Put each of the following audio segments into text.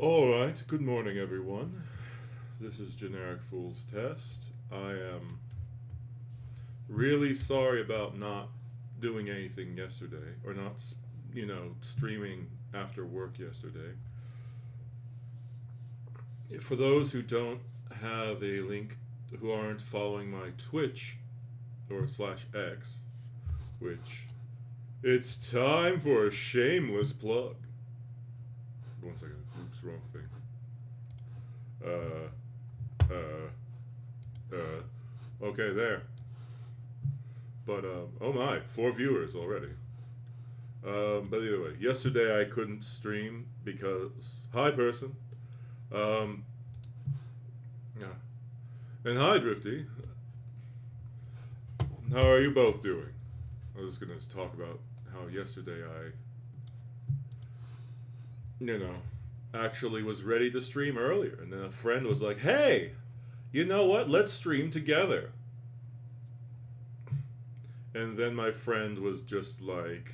Alright, good morning everyone. This is Generic Fool's Test. I am really sorry about not doing anything yesterday, or not, streaming after work yesterday. For those who don't have a link, who aren't following my Twitch, or slash X, which, it's time for a shameless plug. 1 second. Oops, wrong thing. Okay, there. But, oh my, 4 viewers already. But anyway, yesterday I couldn't stream because, hi person. Yeah. And hi Drifty. How are you both doing? I was gonna talk about how yesterday actually was ready to stream earlier. And then a friend was like, hey, you know what? Let's stream together. And then my friend was just like,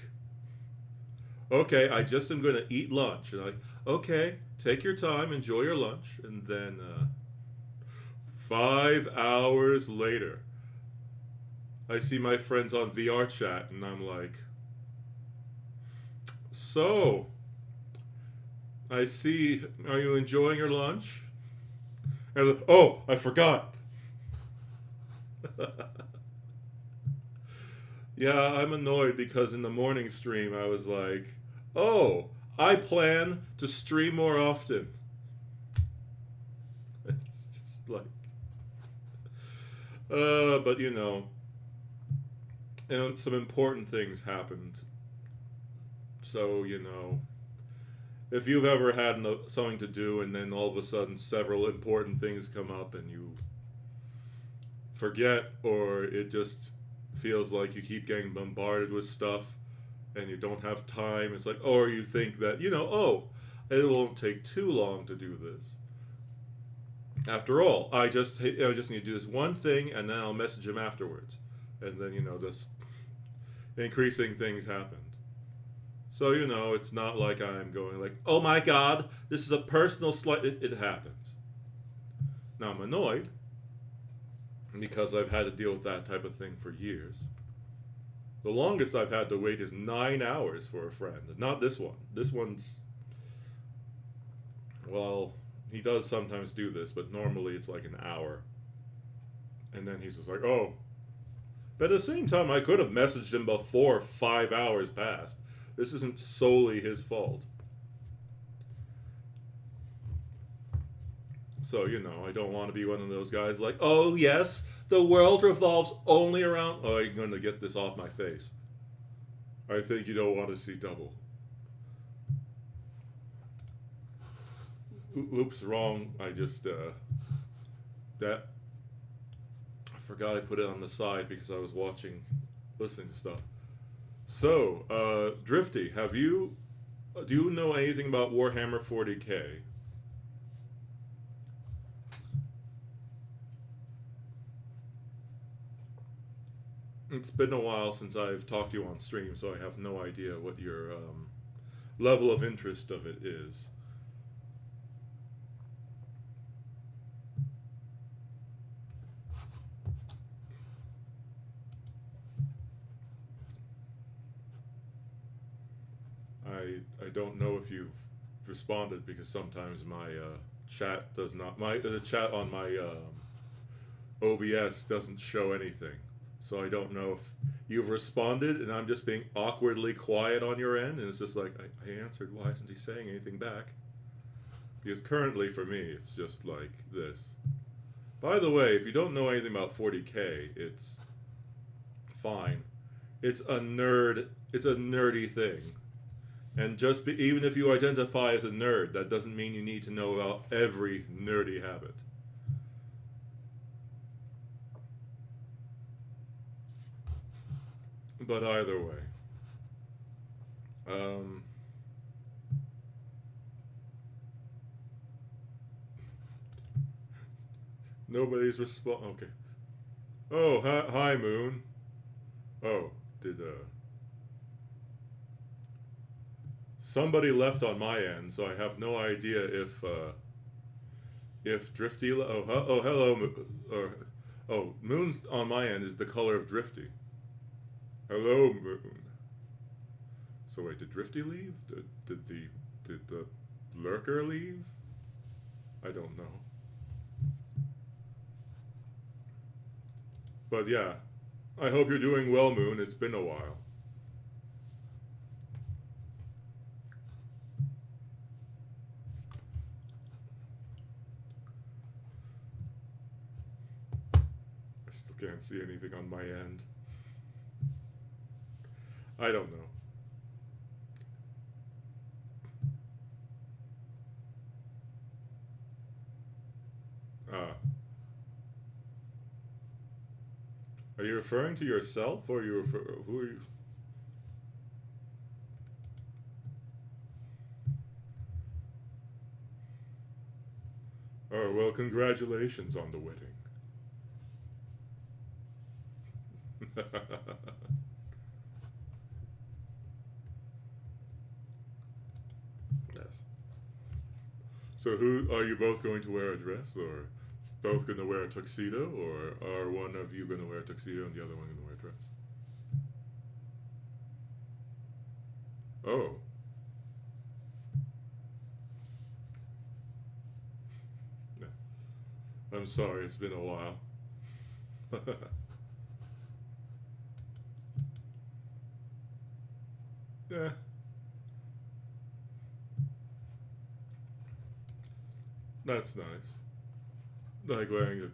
okay, I just am going to eat lunch. And I'm like, okay, take your time, enjoy your lunch. And then 5 hours later, I see my friends on VR chat, and I'm like, so, I see, are you enjoying your lunch? And like, oh, I forgot. Yeah, I'm annoyed because in the morning stream I was like, oh, I plan to stream more often. It's just like, but and some important things happened. So, if you've ever had something to do and then all of a sudden several important things come up and you forget, or it just feels like you keep getting bombarded with stuff and you don't have time, it's like, or you think that, oh, it won't take too long to do this. After all, I just need to do this one thing and then I'll message him afterwards. And then, this increasing things happened. So, it's not like I'm going like, oh my god, this is a personal slight. It happens. Now, I'm annoyed because I've had to deal with that type of thing for years. The longest I've had to wait is 9 hours for a friend. Not this one. This one's, well, he does sometimes do this, but normally it's like an hour. And then he's just like, oh. But at the same time, I could have messaged him before 5 hours passed. This isn't solely his fault. So, I don't want to be one of those guys like, oh, yes, the world revolves only around... Oh, I'm going to get this off my face. I think you don't want to see double. Oops, wrong. I just, that... I forgot I put it on the side because I was listening to stuff. So, Drifty, do you know anything about Warhammer 40k? It's been a while since I've talked to you on stream, so I have no idea what your level of interest of it is. I don't know if you've responded because sometimes my chat does not. The chat on my OBS doesn't show anything. So I don't know if you've responded and I'm just being awkwardly quiet on your end, and it's just like, I answered, why isn't he saying anything back? Because currently for me, it's just like this. By the way, if you don't know anything about 40k, it's fine. It's a nerdy thing. And even if you identify as a nerd, that doesn't mean you need to know about every nerdy habit. But either way, nobody's Okay. Oh, hi, Moon. Oh, did Somebody left on my end, so I have no idea if Drifty. Oh, hello. Moon's on my end is the color of Drifty. Hello, Moon. So wait, did Drifty leave? Did the Lurker leave? I don't know. But yeah, I hope you're doing well, Moon. It's been a while. I still can't see anything on my end. I don't know. Are you referring to yourself, or who are you? Oh, well, congratulations on the wedding. Yes. So who are you both going to wear a dress, or both going to wear a tuxedo, or are one of you going to wear a tuxedo and the other one going to wear a dress? Oh. Yeah. I'm sorry, it's been a while. Yeah. That's nice. Like wearing it.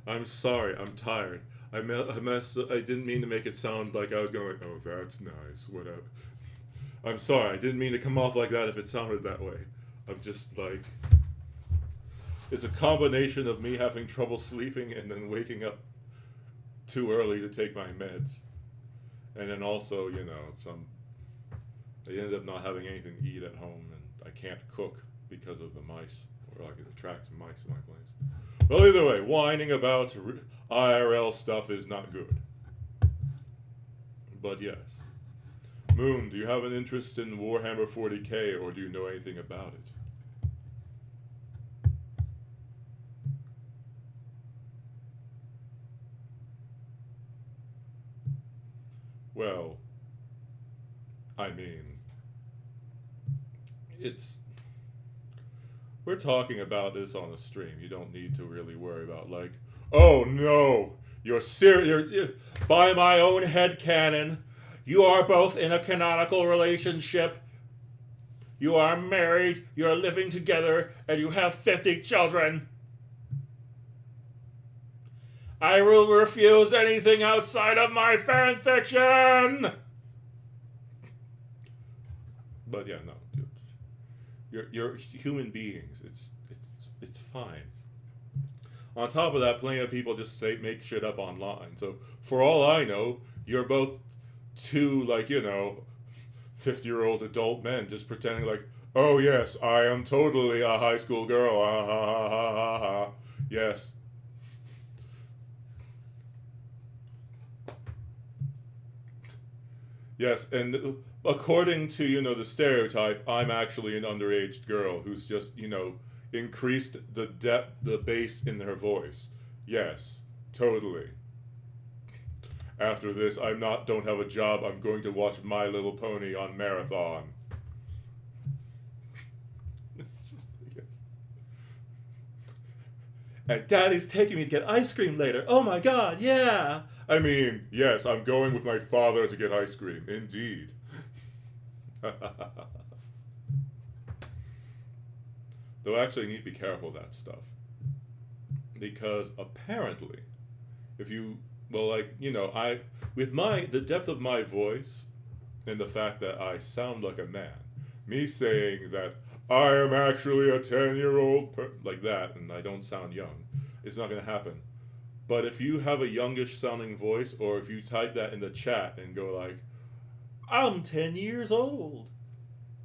I'm sorry, I'm tired. I didn't mean to make it sound like I was going, oh, that's nice, whatever. I'm sorry, I didn't mean to come off like that if it sounded that way. I'm just like, it's a combination of me having trouble sleeping and then waking up too early to take my meds. And then also, I ended up not having anything to eat at home, and I can't cook because of the mice, or like it attracts mice in my place. Well, either way, whining about IRL stuff is not good. But yes. Moon, do you have an interest in Warhammer 40k, or do you know anything about it? Well, I mean, we're talking about this on a stream. You don't need to really worry about, like, oh no, you're by my own headcanon, you are both in a canonical relationship. You are married, you're living together, and you have 50 children. I will refuse anything outside of my fan fiction. But yeah, no. You're human beings. It's fine. On top of that, plenty of people just make shit up online. So for all I know, you're both two 50-year-old adult men just pretending like, oh yes, I am totally a high school girl. Ha ha ha ha ha ha. Yes. Yes, and according to, the stereotype, I'm actually an underage girl who's just, increased the bass in her voice. Yes, totally. After this, don't have a job, I'm going to watch My Little Pony on marathon. And Daddy's taking me to get ice cream later. Oh my god, yeah! I mean, yes, I'm going with my father to get ice cream. Indeed. Though I actually need to be careful of that stuff. Because apparently, if you, the depth of my voice and the fact that I sound like a man, me saying that I am actually a 10-year-old, like that, and I don't sound young, it's not going to happen. But if you have a youngish sounding voice, or if you type that in the chat and go like, I'm 10 years old,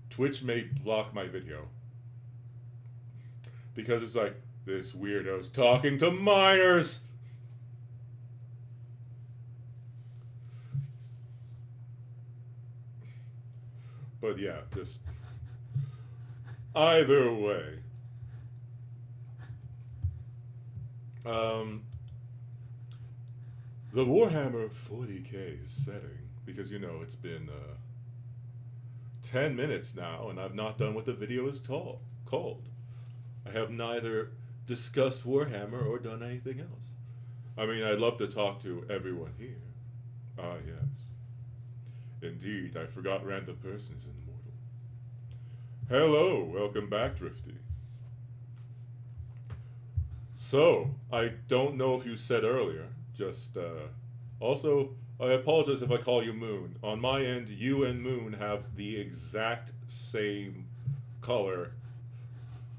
Twitch may block my video. Because it's like, this weirdo's talking to minors! But But yeah, just either way. The Warhammer 40k setting, because it's been 10 minutes now, and I've not done what the video is called. I have neither discussed Warhammer or done anything else. I mean, I'd love to talk to everyone here. Ah, yes. Indeed, I forgot random person is immortal. Hello, welcome back, Drifty. So, I don't know if you said earlier, just, also, I apologize if I call you Moon. On my end, you and Moon have the exact same color.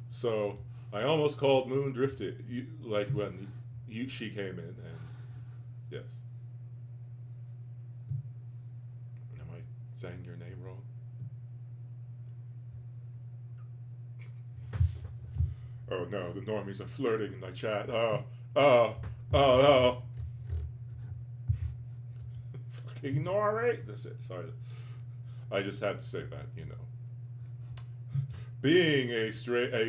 So, I almost called Moon Drifty, like when she came in, and yes. Am I saying your name wrong? Oh no, the normies are flirting in my chat. Oh. Fucking normie! That's it, sorry. I just had to say that, Being a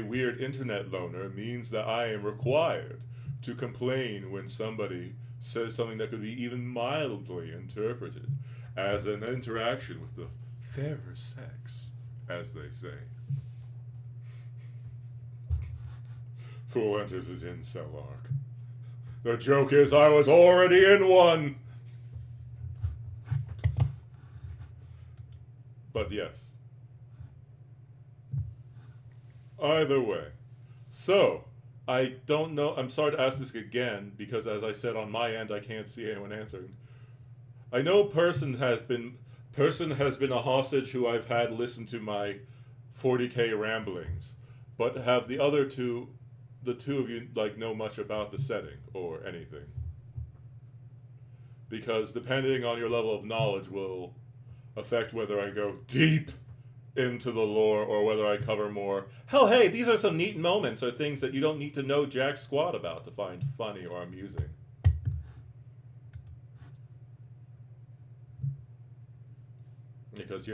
weird internet loner means that I am required to complain when somebody says something that could be even mildly interpreted as an interaction with the fairer sex, as they say. Fool enters his incel arc. The joke is I was already in one! But yes. Either way. So, I don't know. I'm sorry to ask this again, because as I said on my end, I can't see anyone answering. I know person has been a hostage who I've had listen to my 40k ramblings, but have the two of you know much about the setting or anything? Because depending on your level of knowledge will affect whether I go deep into the lore or whether I cover more. Hell, hey, these are some neat moments or things that you don't need to know jack squat about to find funny or amusing. Because,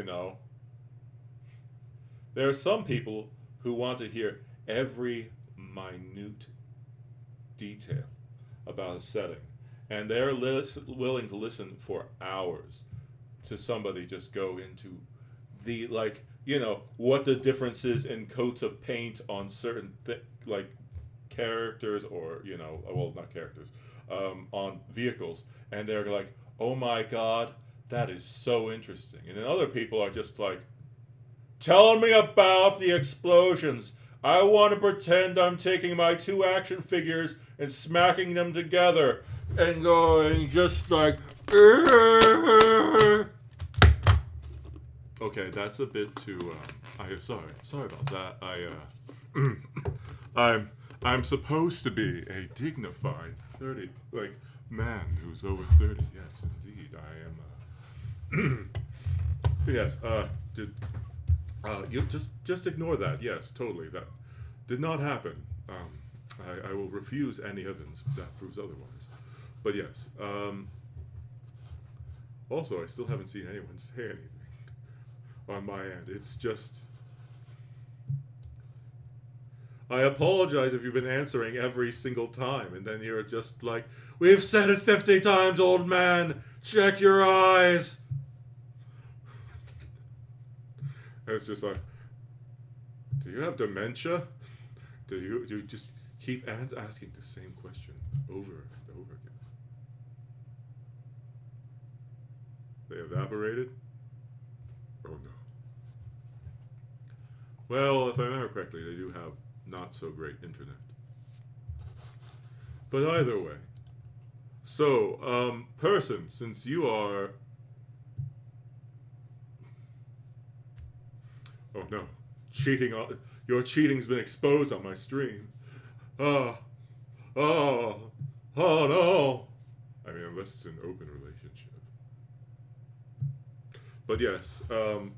there are some people who want to hear every minute detail about a setting, and they're willing to listen for hours to somebody just go into the what the difference is in coats of paint on certain characters or well, not characters, on vehicles, and they're like, oh my god, that is so interesting. And then other people are just like, tell me about the explosions. I want to pretend I'm taking my two action figures and smacking them together and going just like, Urgh. Okay, that's a bit too. I am sorry about that. I'm supposed to be a dignified 30 man who's over 30. Yes, indeed, I am. Yes. You just ignore that. Yes, totally. That did not happen. I will refuse any evidence that proves otherwise. But yes. Also, I still haven't seen anyone say anything on my end. It's just... I apologize if you've been answering every single time, and then you're just like, we've said it 50 times, old man! Check your eyes! And it's just like, do you have dementia? Do you just keep asking the same question over and over again? They evaporated? Oh no. Well, if I remember correctly, they do have not so great internet. But either way. So, person, since you are... Oh no. Your cheating's been exposed on my stream. Oh no. I mean, unless it's an open relationship. But yes, okay,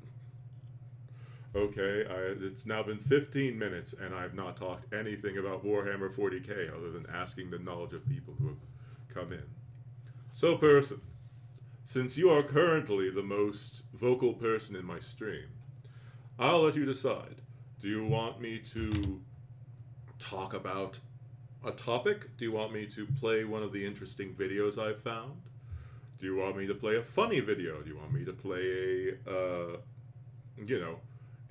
it's now been 15 minutes and I've not talked anything about Warhammer 40k other than asking the knowledge of people who have come in. So, person, since you are currently the most vocal person in my stream, I'll let you decide. Do you want me to talk about a topic? Do you want me to play one of the interesting videos I've found? Do you want me to play a funny video? Do you want me to play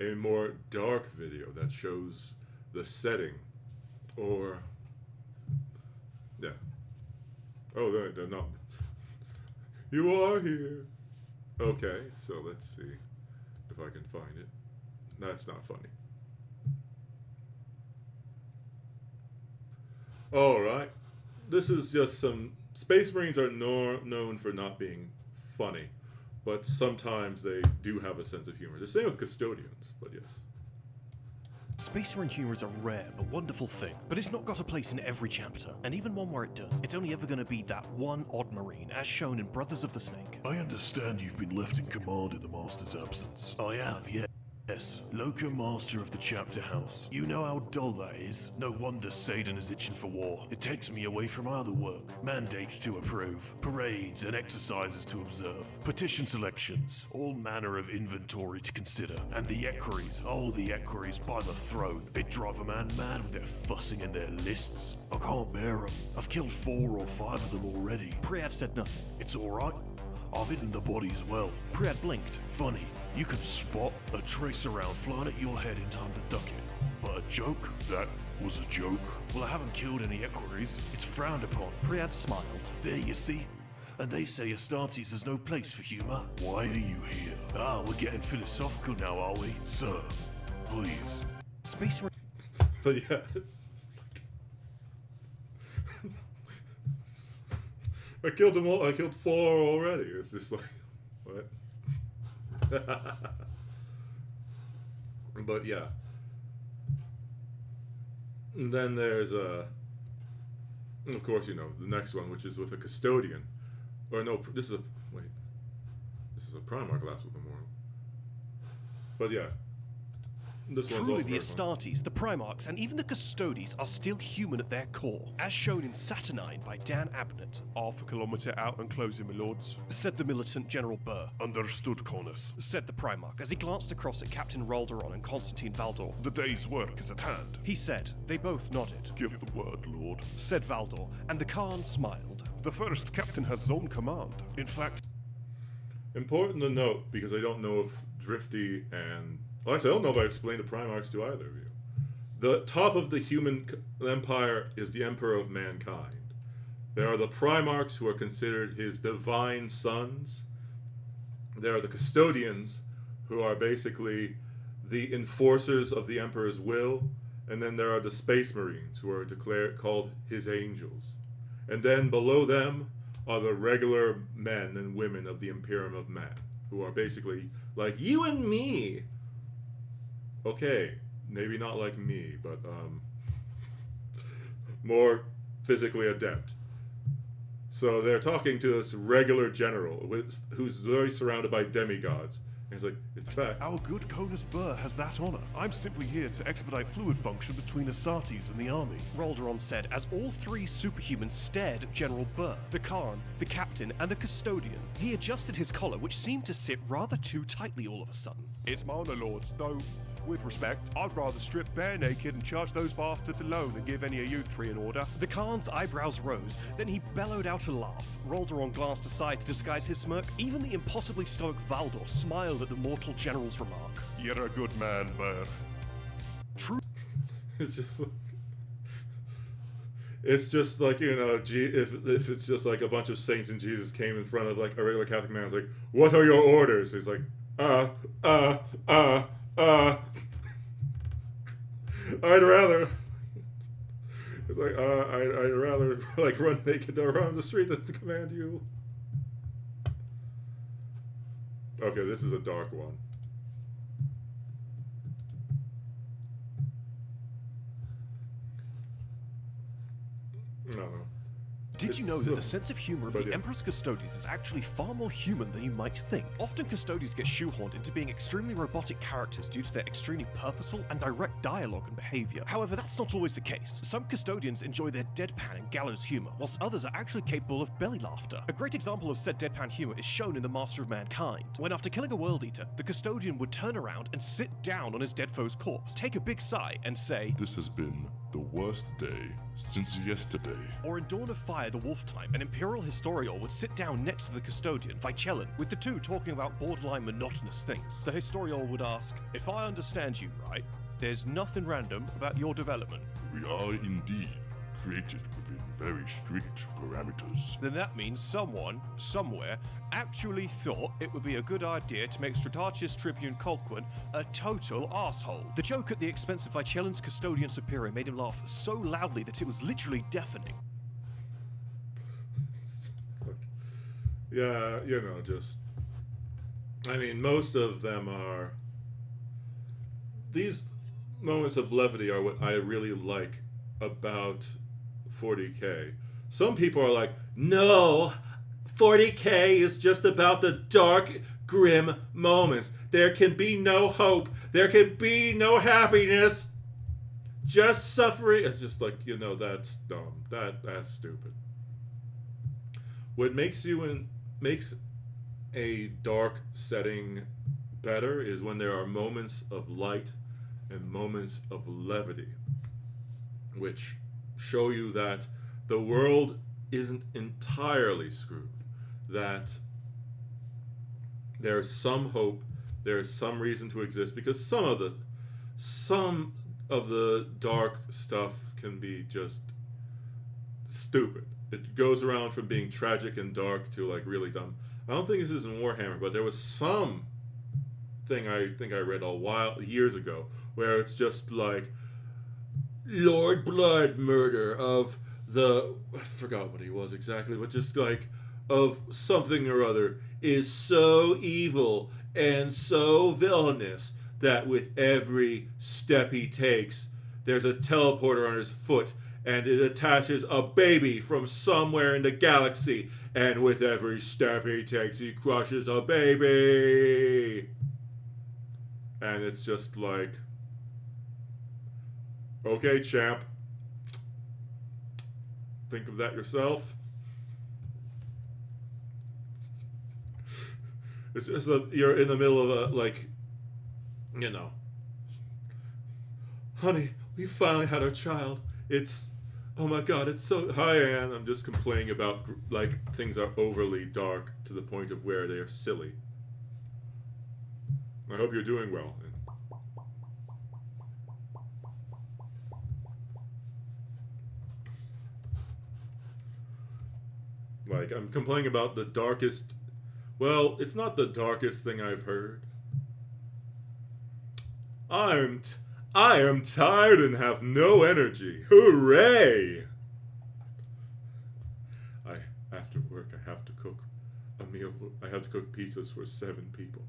a more dark video that shows the setting? Or, yeah. Oh, they're not. You are here. Okay, so let's see if I can find it. That's not funny. Alright. This is just some... Space Marines are known for not being funny, but sometimes they do have a sense of humor. The same with Custodians, but yes. Space Marine humor is a rare but wonderful thing, but it's not got a place in every chapter, and even one where it does, it's only ever going to be that one odd Marine, as shown in Brothers of the Snake. I understand you've been left in command in the Master's absence. I have, yes. Loco Master of the Chapter House. You know how dull that is? No wonder Satan is itching for war. It takes me away from my other work. Mandates to approve, parades and exercises to observe, petition selections, all manner of inventory to consider. And the equerries, oh the equerries by the throne. It drive a man mad with their fussing and their lists. I can't bear them. I've killed 4 or 5 of them already. Priad said nothing. It's alright. I've hidden the body as well. Priad blinked. Funny. You can spot a tracer round flying at your head in time to duck it. But a joke? That was a joke? Well, I haven't killed any equerries. It's frowned upon. Priad smiled. There you see. And they say Astartes has no place for humour. Why are you here? Ah, we're getting philosophical now, are we? Sir, please. Space Marine... But yeah. I killed them all. I killed 4 already. It's just like, what? But yeah. And then there's of course, the next one, which is with a custodian. Or no, this is a Primarch last with Immortal. But yeah. This one's Truly, also the very fun. Astartes, the Primarchs, and even the Custodies are still human at their core, as shown in Saturnine by Dan Abnett. Half a kilometre out and closing, my lords. Said the militant General Burr. Understood, Connors. Said the Primarch, as he glanced across at Captain Rolderon and Constantine Valdor. The day's work is at hand. He said. They both nodded. Give the word, Lord. Said Valdor, and the Khan smiled. The first captain has zone command. In fact... Important to note, because I don't know if Drifty and... Well, actually, I don't know if I explained the Primarchs to either of you. The top of the human empire is the Emperor of Mankind. There are the Primarchs, who are considered his divine sons. There are the Custodians, who are basically the enforcers of the Emperor's will. And then there are the Space Marines, who are called his angels. And then below them are the regular men and women of the Imperium of Man, who are basically like you and me. Okay, maybe not like me, but more physically adept. So they're talking to this regular general who's very surrounded by demigods. And he's like, in fact... Our good Conus Burr has that honour. I'm simply here to expedite fluid function between Astartes and the army. Rolderon said, as all 3 superhumans stared at General Burr, the Khan, the Captain, and the Custodian. He adjusted his collar, which seemed to sit rather too tightly all of a sudden. It's my honour, lords, though, with respect, I'd rather strip bare naked and charge those bastards alone than give any of you 3 an order. The Khan's eyebrows rose, then he bellowed out a laugh. Rolderon glanced aside to disguise his smirk. Even the impossibly stoic Valdor smiled at the mortal general's remark. You're a good man, Burr. True. It's just like, if it's just like a bunch of saints and Jesus came in front of like a regular Catholic man, it's like, what are your orders? He's like, I'd rather. It's like, I'd rather like run naked around the street than to command you. Okay, this is a dark one. No. Did you It's know that so- the sense of humor of but the yeah. Emperor's Custodians is actually far more human than you might think? Often Custodians get shoehorned into being extremely robotic characters due to their extremely purposeful and direct dialogue and behavior. However, that's not always the case. Some Custodians enjoy their deadpan and gallows humor, whilst others are actually capable of belly laughter. A great example of said deadpan humor is shown in The Master of Mankind, when after killing a World Eater, the Custodian would turn around and sit down on his dead foe's corpse, take a big sigh, and say, This has been the worst day since yesterday. or in Dawn of Fire, the Wolf Time, an Imperial Historiol would sit down next to the Custodian, Vichelin, with the two talking about borderline monotonous things. The Historiol would ask, if I understand you right, there's nothing random about your development. We are indeed created within very strict parameters. Then that means someone, somewhere, actually thought it would be a good idea to make Stratatius Tribune Colquhoun a total asshole. The joke at the expense of Vichelin's Custodian Superior made him laugh so loudly that it was literally deafening. Yeah, just. I mean, most of them are. These moments of levity are what I really like about 40K. Some people are like, no, 40K is just about the dark, grim moments. There can be no hope. There can be no happiness. Just suffering. It's just like, that's dumb. That's stupid. What makes a dark setting better is when there are moments of light and moments of levity, which show you that the world isn't entirely screwed, that there's some hope, there's some reason to exist, because some of the dark stuff can be just stupid. It goes around from being tragic and dark to like really dumb. I don't think this is in Warhammer, but there was some thing I think I read years ago where it's just like Lord Blood murder of I forgot what he was exactly, but just like of something or other is so evil and so villainous that with every step he takes, there's a teleporter on his foot and it attaches a baby from somewhere in the galaxy, and with every step he takes, he crushes a baby. And it's just like, okay, champ, think of that yourself. It's just you're in the middle of honey, we finally had our child. Oh my god, it's so... Hi, Anne. I'm just complaining about, things are overly dark to the point of where they are silly. I hope you're doing well. I'm complaining about the darkest... Well, it's not the darkest thing I've heard. I am tired and have no energy. Hooray! After work, I have to cook a meal. I have to cook pizzas for 7 people.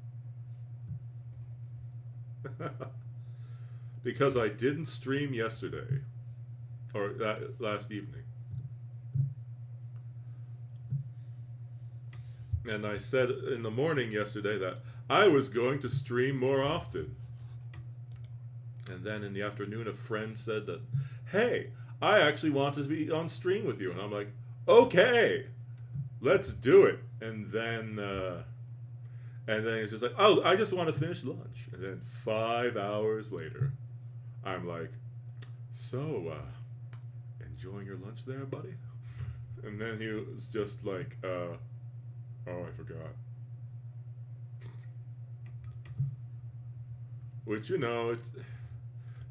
Because I didn't stream yesterday. Or last evening. And I said in the morning yesterday that I was going to stream more often. And then in the afternoon, a friend said that, hey, I actually want to be on stream with you. And I'm like, okay, let's do it. And then it's just like, oh, I just want to finish lunch. And then 5 hours later, I'm like, so, enjoying your lunch there, buddy? And then he was just like, oh, I forgot. Which, it's...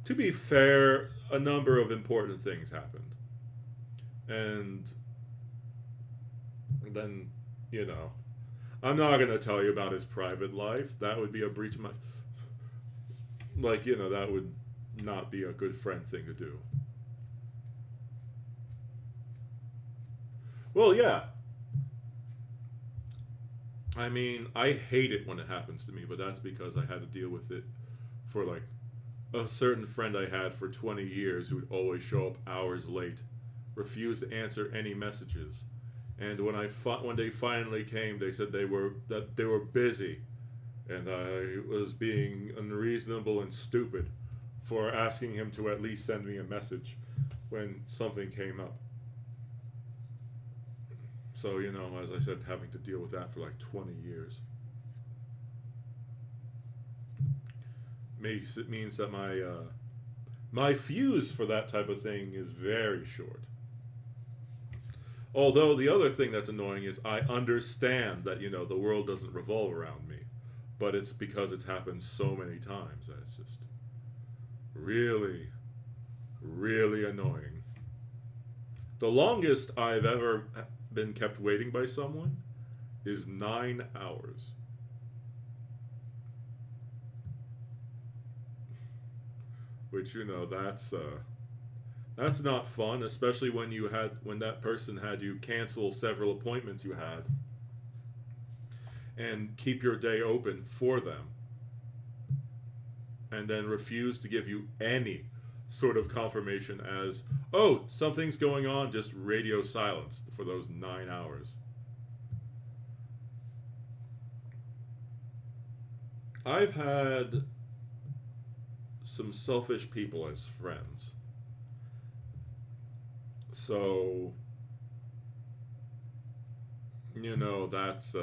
To be fair, a number of important things happened. And then, I'm not going to tell you about his private life. That would be a breach of my... that would not be a good friend thing to do. Well, yeah. I mean, I hate it when it happens to me, but that's because I had to deal with it for, a certain friend I had for 20 years who would always show up hours late refused to answer any messages. And when they finally came, they said they were busy, and I was being unreasonable and stupid for asking him to at least send me a message when something came up. So, you know, as I said, having to deal with that for like 20 years means that my fuse for that type of thing is very short. Although the other thing that's annoying is I understand that, you know, the world doesn't revolve around me, but it's because it's happened so many times that it's just really, really annoying. The longest I've ever been kept waiting by someone is 9 hours. Which, you know, that's not fun, especially when that person had you cancel several appointments you had and keep your day open for them, and then refuse to give you any sort of confirmation as, oh, something's going on, just radio silence for those 9 hours. I've had some selfish people as friends. So, you know, that's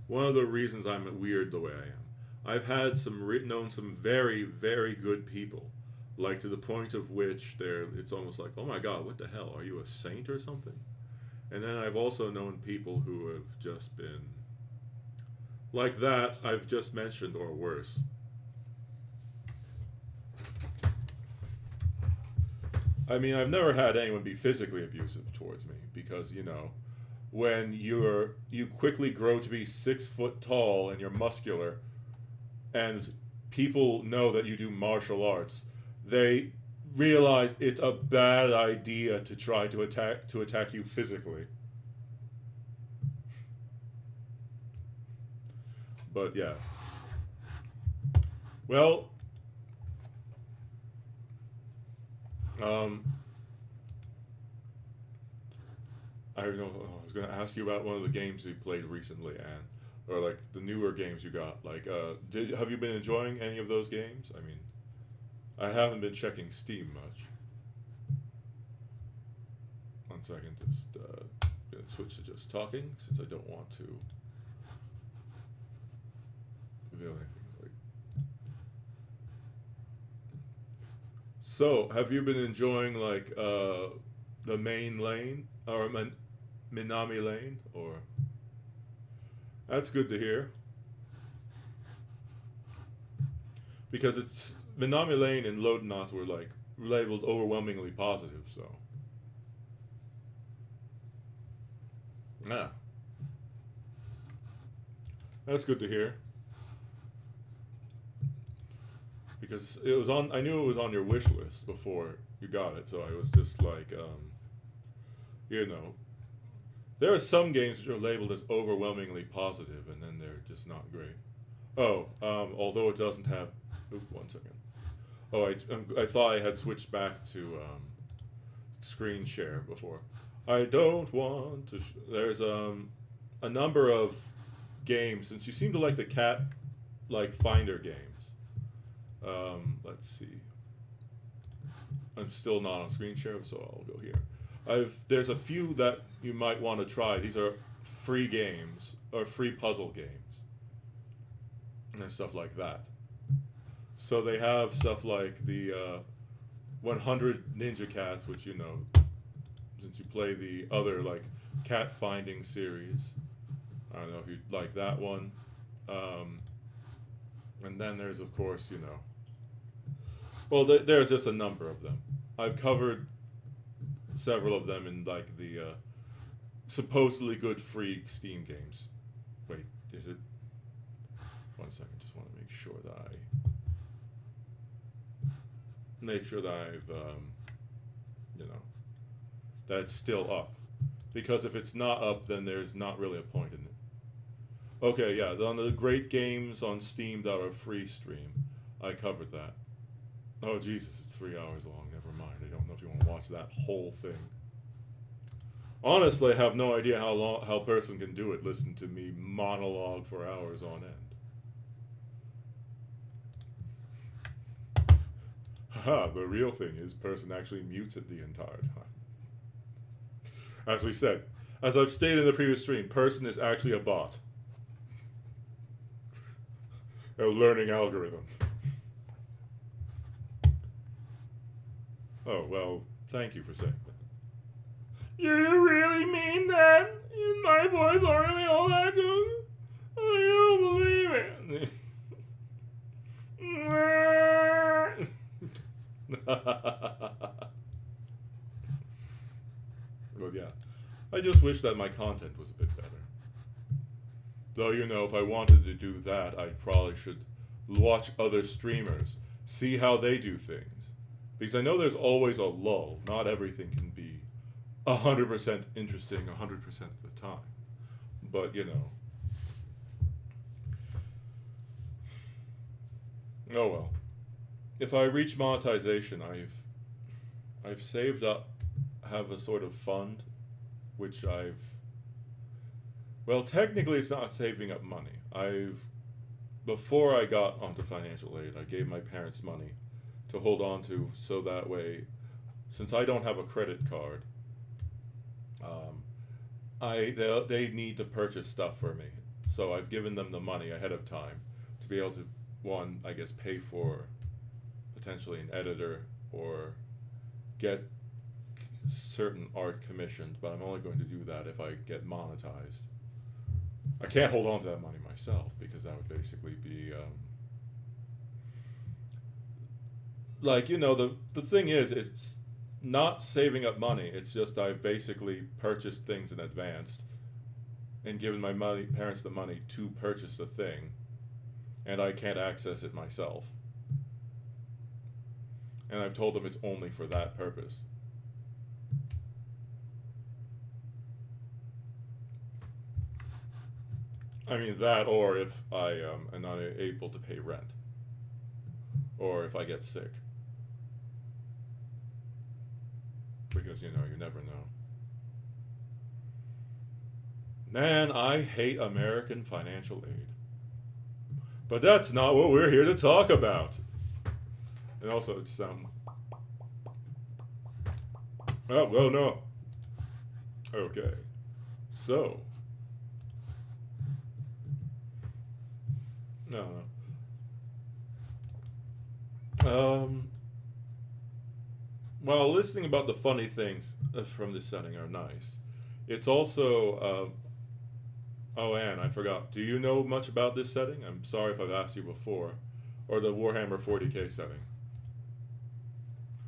one of the reasons I'm weird the way I am. I've had known some very, very good people, like to the point of which it's almost like, oh my God, what the hell? Are you a saint or something? And then I've also known people who have just been like that I've just mentioned, or worse. I mean, I've never had anyone be physically abusive towards me because, you know, when you quickly grow to be 6 foot tall and you're muscular, and people know that you do martial arts, they realize it's a bad idea to try to attack you physically. But yeah. Well, I don't know. I was going to ask you about one of the games you played recently, Anne, or like the newer games you got. Like, have you been enjoying any of those games? I mean, I haven't been checking Steam much. 1 second, just gonna switch to just talking since I don't want to reveal anything. So, have you been enjoying like the main lane or Minami Lane? Or that's good to hear, because it's Minami Lane and Lodenoth were like labeled overwhelmingly positive. So yeah, that's good to hear. Because it was on, I knew it was on your wish list before you got it, so I was just like, you know, there are some games which are labeled as overwhelmingly positive, and then they're just not great. Oh, although it doesn't have, 1 second. Oh, I thought I had switched back to screen share before. I don't want to. There's a number of games, since you seem to like the cat finder games. Let's see. I'm still not on screen share, so I'll go here. There's a few that you might want to try. These are free games, or free puzzle games, and stuff like that. So they have stuff like the 100 Ninja Cats, which, you know, since you play the other like cat finding series, I don't know if you'd like that one. And then there's, of course, you know, well, there's just a number of them. I've covered several of them in like the supposedly good free Steam games. Wait, is it? 1 second, just want to make sure that I've you know, that it's still up, because if it's not up, then there's not really a point in it. Okay, yeah, on the great games on Steam that are free stream, I covered that. Oh, Jesus, it's 3 hours long. Never mind. I don't know if you want to watch that whole thing. Honestly, I have no idea how a person can do it. Listen to me monologue for hours on end. Haha, the real thing is person actually mutes it the entire time. As we said, as I've stated in the previous stream, person is actually a bot. A learning algorithm. Oh, well, thank you for saying that. You really mean that? Is my voice really all that good? I don't believe it. Well, yeah. I just wish that my content was a bit better. Though, you know, if I wanted to do that, I probably should watch other streamers, see how they do things. Because I know there's always a lull. Not everything can be 100% interesting 100% of the time. But, you know. Oh well. If I reach monetization, I've saved up, have a sort of fund, which well, technically it's not saving up money. Before I got onto financial aid, I gave my parents money to hold on to, so that way, since I don't have a credit card, they need to purchase stuff for me. So I've given them the money ahead of time to be able to, one, I guess, pay for potentially an editor or get certain art commissioned, but I'm only going to do that if I get monetized. I can't hold on to that money myself, because that would basically be like, you know, the thing is, it's not saving up money. It's just I've basically purchased things in advance and given my parents the money to purchase the thing, and I can't access it myself. And I've told them it's only for that purpose. I mean, that, or if I am not able to pay rent, or if I get sick. Because, you know, you never know. Man, I hate American financial aid. But that's not what we're here to talk about. And also, it's, oh, well, no. Okay. So. No. Well, listening about the funny things from this setting are nice. It's also, oh, Anne, I forgot. Do you know much about this setting? I'm sorry if I've asked you before. Or the Warhammer 40k setting.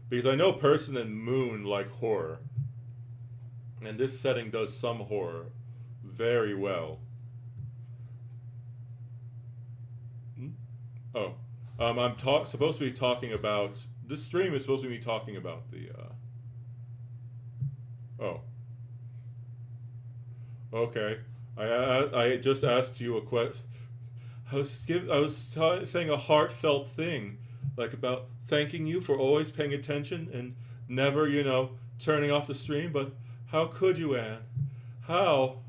Because I know Person and Moon like horror. And this setting does some horror very well. Oh, I'm supposed to be talking about, this stream is supposed to be talking about the, oh. Okay. I just asked you a question. I was saying a heartfelt thing, like about thanking you for always paying attention and never, you know, turning off the stream, but how could you, Anne? How?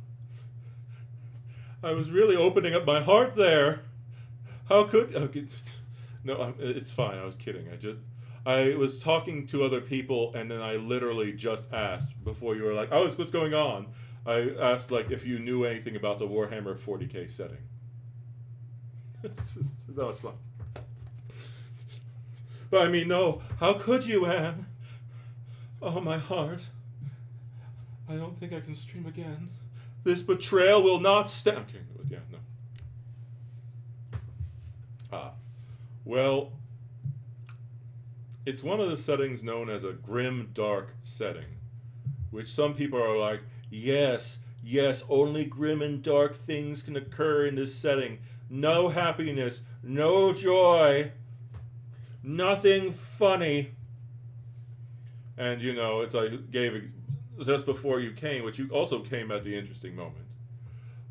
I was really opening up my heart there. How could... Okay. No, it's fine. I was kidding. I was talking to other people, and then I literally just asked, before you were like, oh, what's going on? I asked, like, if you knew anything about the Warhammer 40k setting. No, it's not. But I mean, no. How could you, Anne? Oh, my heart. I don't think I can stream again. This betrayal will not stand... Okay, yeah, no. Well, it's one of the settings known as a grim, dark setting, which some people are like, yes, only grim and dark things can occur in this setting. No happiness, no joy, nothing funny. And, you know, it's I gave, just before you came, which you also came at the interesting moment,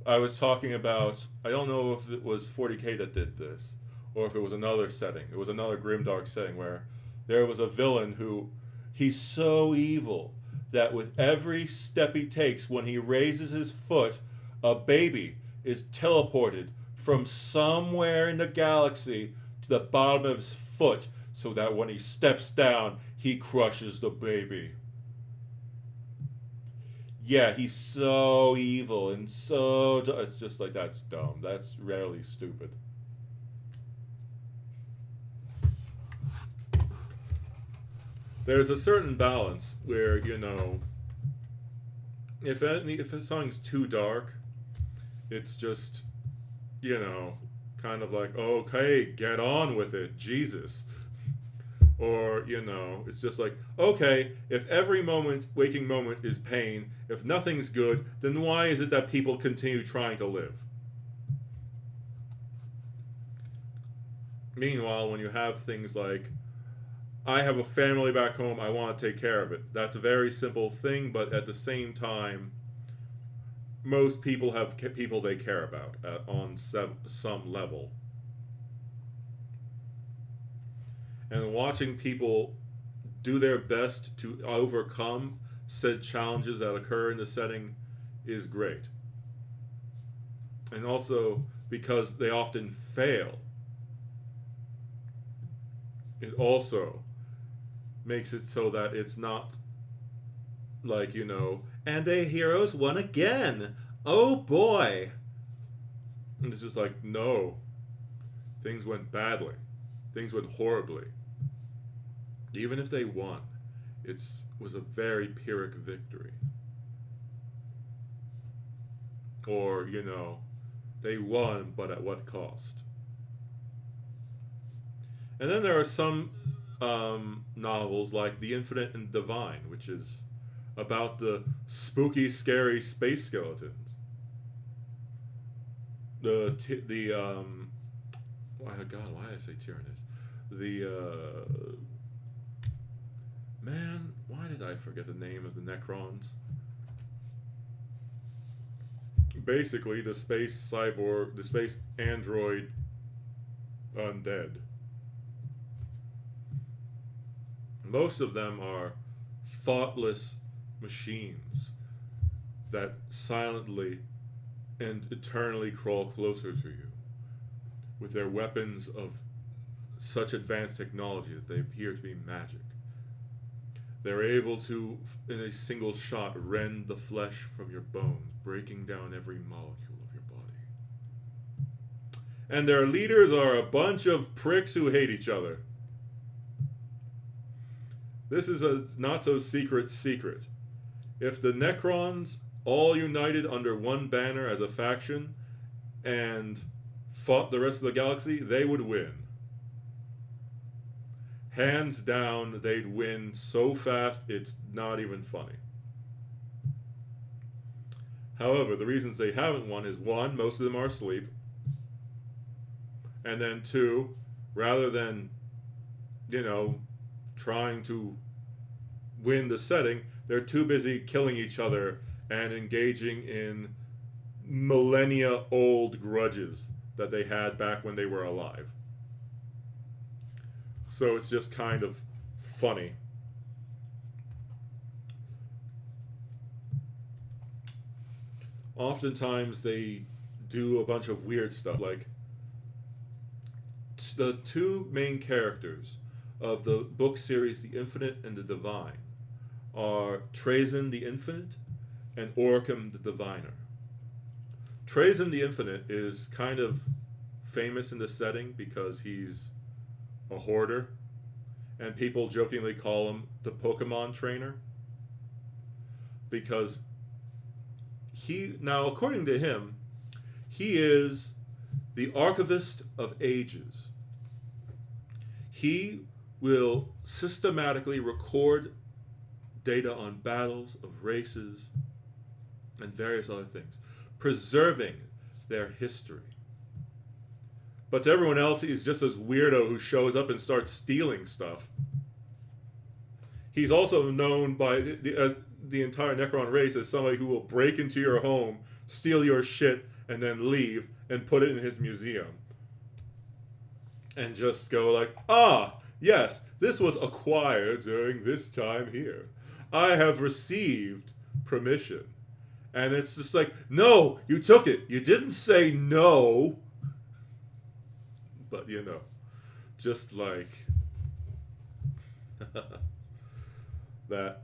I was talking about, I don't know if it was 40k that did this, or if it was another setting. It was another grimdark setting where there was a villain who, he's so evil that with every step he takes, when he raises his foot, a baby is teleported from somewhere in the galaxy to the bottom of his foot, so that when he steps down, he crushes the baby. Yeah, he's so evil and so... It's just like, that's dumb. That's really stupid. There's a certain balance where, you know, if something's too dark, it's just, you know, kind of like, okay, get on with it, Jesus. Or, you know, it's just like, okay, if every waking moment is pain, if nothing's good, then why is it that people continue trying to live? Meanwhile, when you have things like, I have a family back home, I want to take care of it. That's a very simple thing, but at the same time, most people have people they care about on some level. And watching people do their best to overcome said challenges that occur in the setting is great. And also, because they often fail, it also makes it so that it's not like, you know, and the heroes won again. Oh boy. And it's just like, no. Things went badly. Things went horribly. Even if they won, it was a very Pyrrhic victory. Or, you know, they won, but at what cost? And then there are some novels like The Infinite and Divine, which is about the spooky, scary space skeletons. Oh my God, why did I say Tyrannus? Man, why did I forget the name of the Necrons? Basically, the space cyborg, the space android undead. Most of them are thoughtless machines that silently and eternally crawl closer to you with their weapons of such advanced technology that they appear to be magic. They're able to, in a single shot, rend the flesh from your bones, breaking down every molecule of your body. And their leaders are a bunch of pricks who hate each other. This is a not-so-secret secret. If the Necrons all united under one banner as a faction and fought the rest of the galaxy, they would win. Hands down, they'd win so fast, it's not even funny. However, the reasons they haven't won is, one, most of them are asleep. And then two, rather than, you know, trying to win the setting, they're too busy killing each other and engaging in millennia-old grudges that they had back when they were alive. So it's just kind of funny. Oftentimes they do a bunch of weird stuff, like the two main characters of the book series The Infinite and the Divine are Trazyn the Infinite and Oricum the Diviner. Trazyn the Infinite is kind of famous in the setting because he's a hoarder, and people jokingly call him the Pokemon trainer, because now according to him, he is the archivist of ages. He will systematically record data on battles of races and various other things, preserving their history. But to everyone else, he's just this weirdo who shows up and starts stealing stuff. He's also known by the entire Necron race as somebody who will break into your home, steal your shit, and then leave and put it in his museum. And just go like, Yes, this was acquired during this time here. I have received permission. And it's just like, no, you took it. You didn't say no. But, just like that.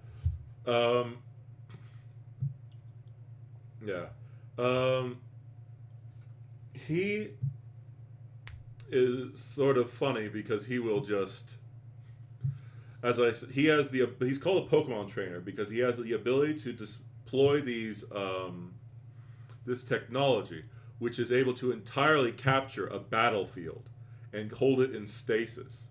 Yeah. He is sort of funny because he will just, as I said, he's called a Pokemon trainer because he has the ability to deploy this technology, which is able to entirely capture a battlefield and hold it in stasis.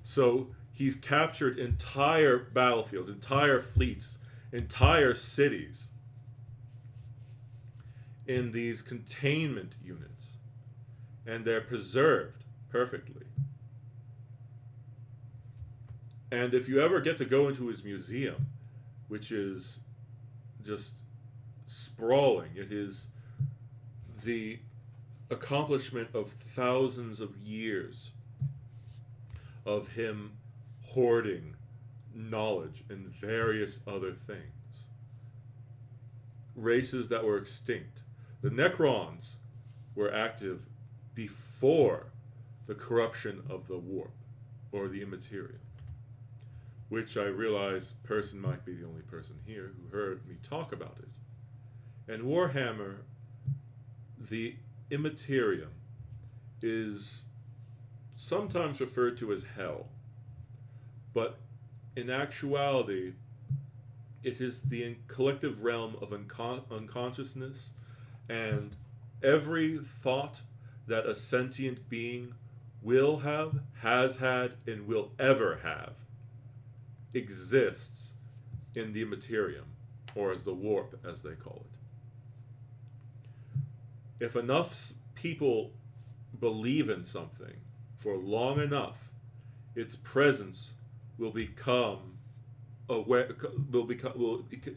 So he's captured entire battlefields, entire fleets, entire cities in these containment units, and they're preserved perfectly. And if you ever get to go into his museum, which is just sprawling, it is the accomplishment of thousands of years of him hoarding knowledge and various other things. Races that were extinct. The Necrons were active before the corruption of the warp, or the immaterial, which I realize person might be the only person here who heard me talk about it. And Warhammer, the immaterium, is sometimes referred to as hell, but in actuality, it is the collective realm of unconsciousness, and every thought that a sentient being will have, has had, and will ever have exists in the immaterium, or as the warp, as they call it. If enough people believe in something for long enough, its presence will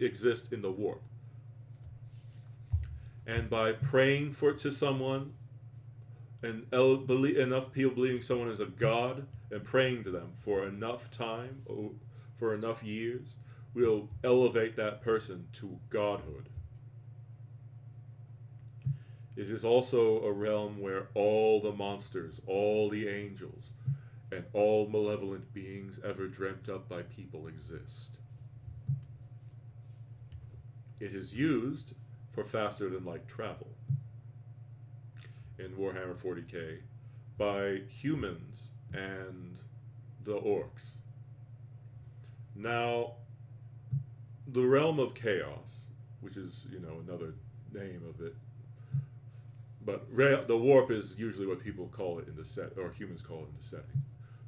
exist in the warp. And by praying to someone, and enough people believing someone is a god, and praying to them for enough time, for enough years, will elevate that person to godhood. It is also a realm where all the monsters, all the angels, and all malevolent beings ever dreamt up by people exist. It is used for faster than light travel in Warhammer 40k by humans and the orcs. Now, the realm of chaos, which is, another name of it, but the warp is usually what people call it in the set, or humans call it in the setting.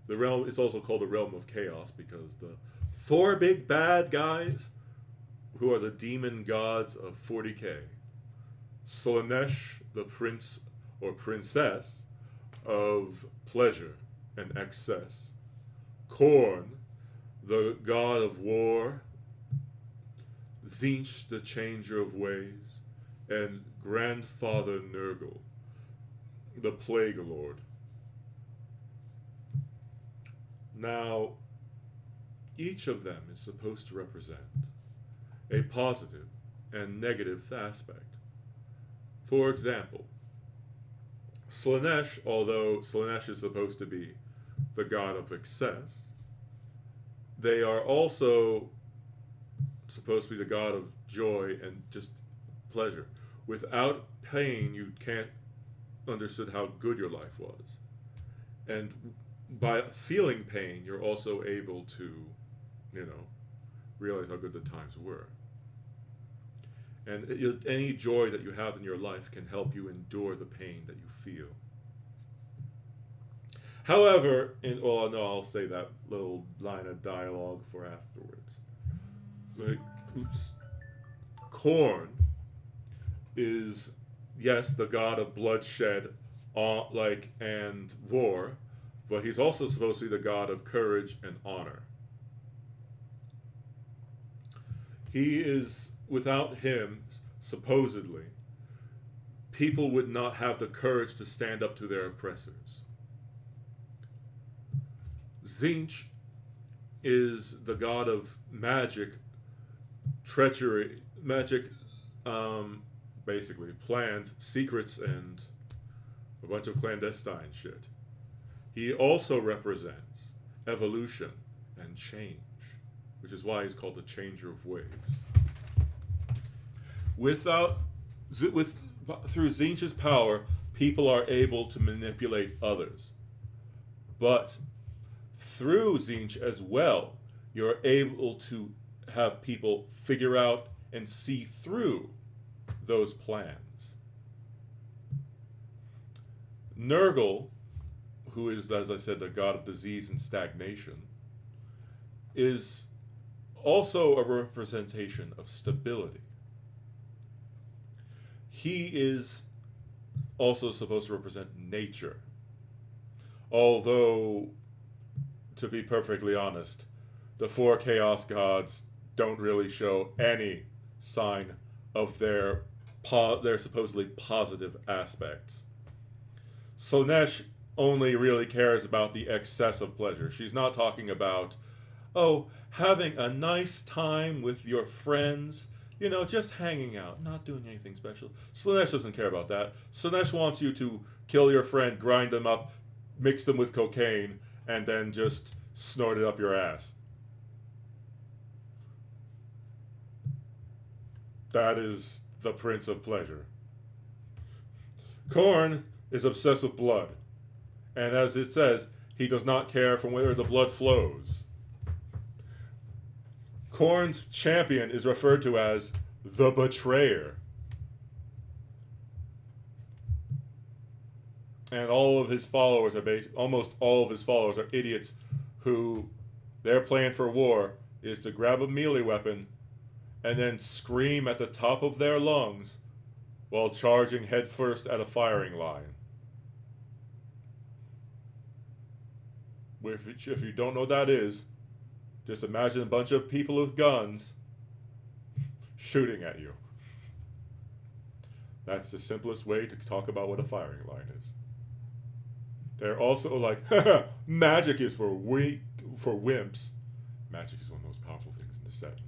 The realm, it's also called the realm of chaos because the 4 big bad guys, who are the demon gods of 40k, Slaanesh, the prince or princess of pleasure and excess, Khorne, the god of war, Tzeentch, the changer of ways, and Grandfather Nurgle, the plague lord. Now, each of them is supposed to represent a positive and negative aspect. For example, Slaanesh, although Slaanesh is supposed to be the god of excess, they are also supposed to be the god of joy and just pleasure. Without pain, you can't understand how good your life was. And by feeling pain, you're also able to, realize how good the times were. And any joy that you have in your life can help you endure the pain that you feel. However, I'll say that little line of dialogue for afterwards. Khorne is, yes, the god of bloodshed, and war, but he's also supposed to be the god of courage and honor. He is, without him, supposedly, people would not have the courage to stand up to their oppressors. Tzeentch is the god of magic, treachery, magic, basically plans, secrets, and a bunch of clandestine shit. He also represents evolution and change, which is why he's called the changer of ways. Through Tzeentch's power, people are able to manipulate others. But through Tzeentch as well, you're able to have people figure out and see through those plans. Nurgle, who is, as I said, the god of disease and stagnation, is also a representation of stability. He is also supposed to represent nature. Although, to be perfectly honest, the four Chaos Gods don't really show any sign of their supposedly positive aspects. Slaanesh only really cares about the excess of pleasure. She's not talking about, oh, having a nice time with your friends, just hanging out, not doing anything special. Slaanesh doesn't care about that. Slaanesh wants you to kill your friend, grind them up, mix them with cocaine, and then just snort it up your ass. That is the Prince of Pleasure. Khorne is obsessed with blood. And as it says, he does not care from where the blood flows. Khorne's champion is referred to as the Betrayer. And all of his followers almost all of his followers are idiots who their plan for war is to grab a melee weapon and then scream at the top of their lungs while charging headfirst at a firing line. If you don't know what that is, just imagine a bunch of people with guns shooting at you. That's the simplest way to talk about what a firing line is. They're also like, magic is for wimps. Magic is one of the most powerful things in the setting.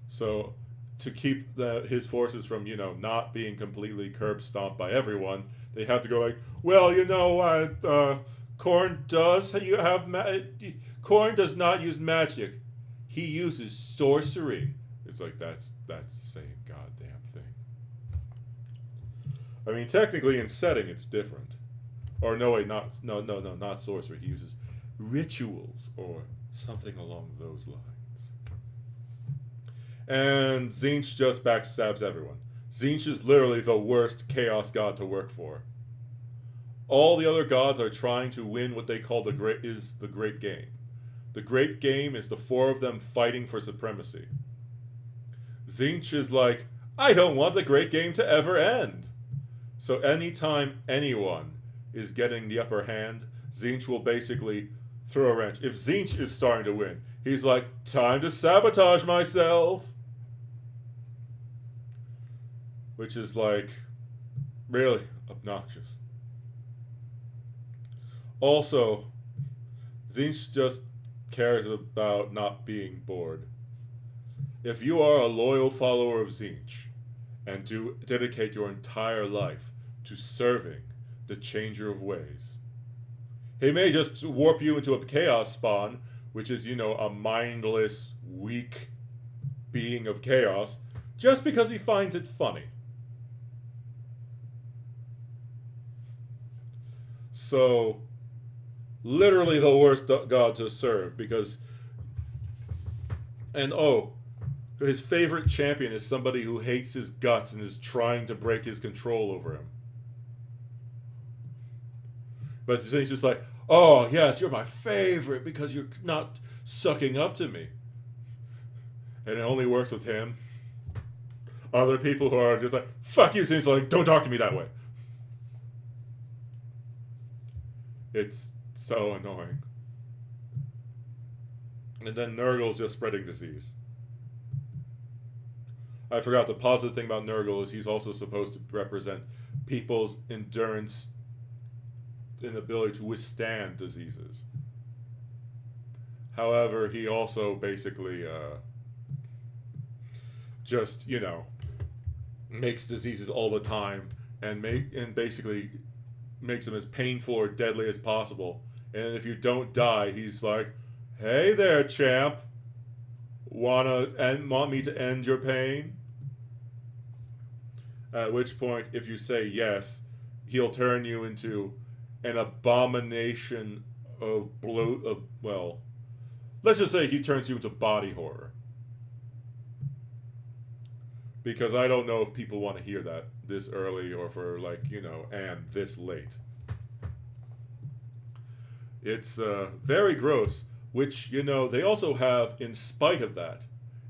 So, to keep his forces from, not being completely curb stomped by everyone, they have to go like, well, Khorne does not use magic. He uses sorcery. It's like, that's the same goddamn thing. I mean, technically in setting it's different. Or no, wait, not sorcery. He uses rituals or something along those lines. And Tzeentch just backstabs everyone. Tzeentch is literally the worst chaos god to work for. All the other gods are trying to win what they call the great game. The great game is the four of them fighting for supremacy. Tzeentch is like, I don't want the great game to ever end. So anytime anyone is getting the upper hand, Tzeentch will basically throw a wrench. If Tzeentch is starting to win, he's like, time to sabotage myself. Which is like, really obnoxious. Also, Tzeentch just cares about not being bored. If you are a loyal follower of Tzeentch and dedicate your entire life to serving the Changer of Ways, he may just warp you into a chaos spawn, which is, a mindless, weak being of chaos, just because he finds it funny. So, literally the worst god to serve, because, his favorite champion is somebody who hates his guts and is trying to break his control over him. But he's just like, oh yes, you're my favorite because you're not sucking up to me. And it only works with him. Other people who are just like, fuck you, Tzeentch, like, don't talk to me that way. It's so annoying. And then Nurgle's just spreading disease. I forgot, the positive thing about Nurgle is he's also supposed to represent people's endurance an ability to withstand diseases. However, he also basically just, makes diseases all the time and basically makes them as painful or deadly as possible. And if you don't die, he's like, "Hey there, champ. Want me to end your pain?" At which point, if you say yes, he'll turn you into an abomination of let's just say he turns you into body horror. Because I don't know if people want to hear that this early or for and this late. It's very gross, which, they also have, in spite of that,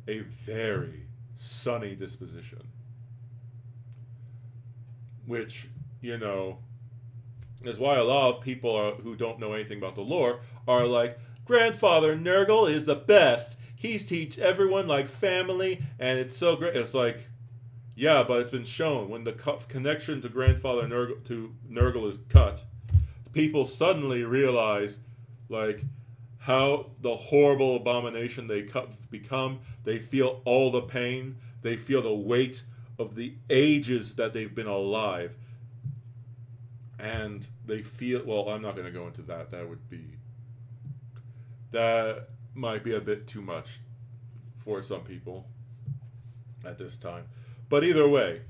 a very sunny disposition. Which, is why a lot of people who don't know anything about the lore are like, Grandfather Nurgle is the best. He's teach everyone like family, and it's so great. It's like, yeah, but it's been shown when the connection to Grandfather Nurgle is cut, people suddenly realize, how the horrible abomination they become. They feel all the pain. They feel the weight of the ages that they've been alive. And they feel, well, I'm not going to go into that. That might be a bit too much for some people at this time. But either way,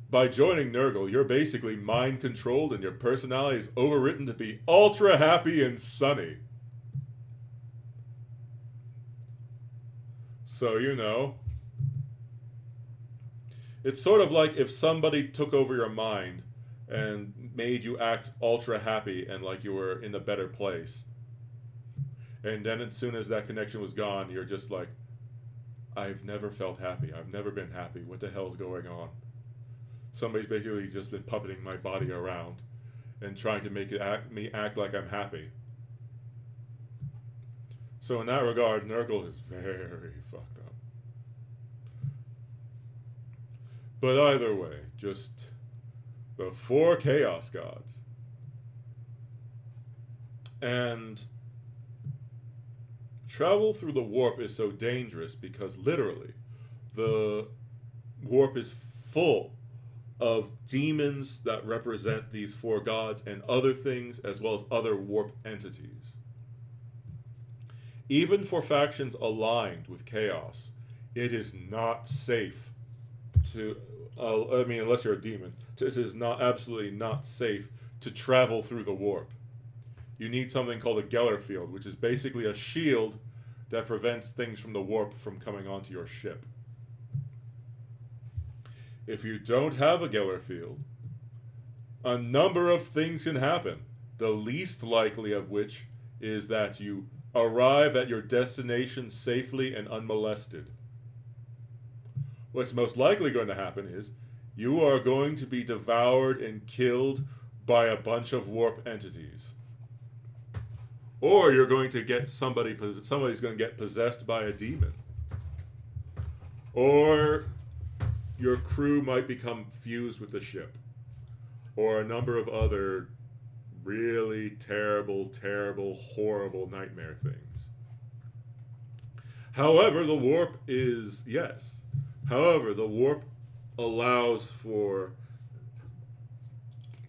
by joining Nurgle, you're basically mind controlled and your personality is overwritten to be ultra happy and sunny. So, it's sort of like if somebody took over your mind and made you act ultra happy and like you were in a better place. And then as soon as that connection was gone, you're just like, I've never felt happy. I've never been happy. What the hell's going on? Somebody's basically just been puppeting my body around and trying to make me act like I'm happy. So in that regard, Nurgle is very fucked up. But either way, just the 4 Chaos Gods. And travel through the warp is so dangerous because literally the warp is full of demons that represent these 4 gods and other things as well as other warp entities. Even for factions aligned with chaos, it is not safe to, unless you're a demon, it is absolutely not safe to travel through the warp. You need something called a Geller field, which is basically a shield that prevents things from the warp from coming onto your ship. If you don't have a Geller field, a number of things can happen, the least likely of which is that you arrive at your destination safely and unmolested. What's most likely going to happen is you are going to be devoured and killed by a bunch of warp entities. Or you're going to get somebody's going to get possessed by a demon. Or your crew might become fused with the ship. Or a number of other really terrible, terrible, horrible nightmare things. However, the warp allows for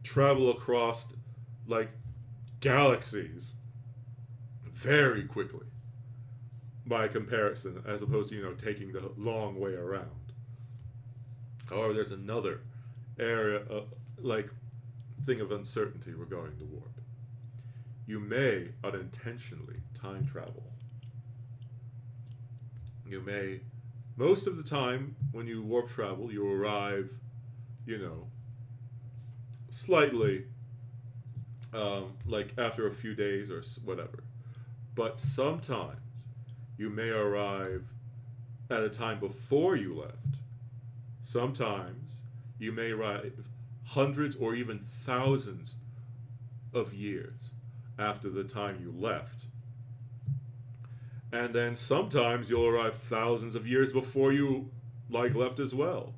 travel across galaxies very quickly by comparison, as opposed to taking the long way around. However, there's another area thing of uncertainty regarding the warp. You may unintentionally time travel. You may, most of the time when you warp travel, you arrive, slightly after a few days or whatever. But sometimes you may arrive at a time before you left. Sometimes you may arrive hundreds or even thousands of years after the time you left. And then sometimes you'll arrive thousands of years before you left as well.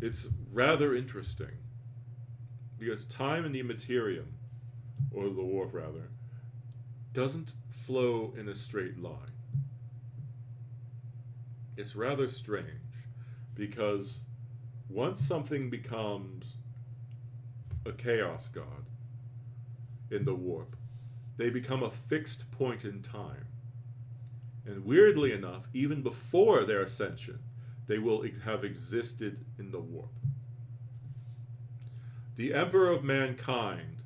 It's rather interesting Because time in the Immaterium, or the warp rather, doesn't flow in a straight line. It's rather strange, because once something becomes a chaos god in the warp, they become a fixed point in time. And weirdly enough, even before their ascension, they will have existed in the warp. The Emperor of Mankind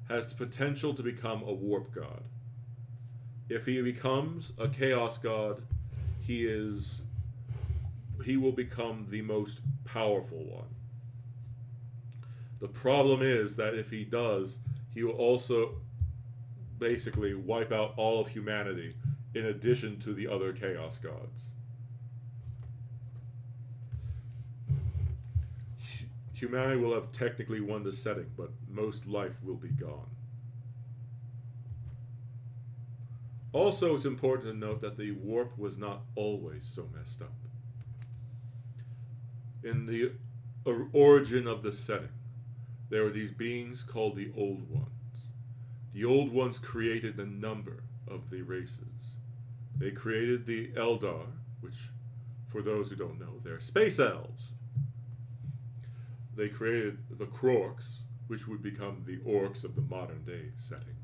has the potential to become a warp god. If he becomes a chaos god, he will become the most powerful one. The problem is that if he does, he will also basically wipe out all of humanity in addition to the other chaos gods. Humanity will have technically won the setting, but most life will be gone. Also, it's important to note that the warp was not always so messed up. In the origin of the setting, there were these beings called the Old Ones. The Old Ones created a number of the races. They created the Eldar, which, for those who don't know, they're space elves. They created the Kroorks, which would become the orcs of the modern day setting.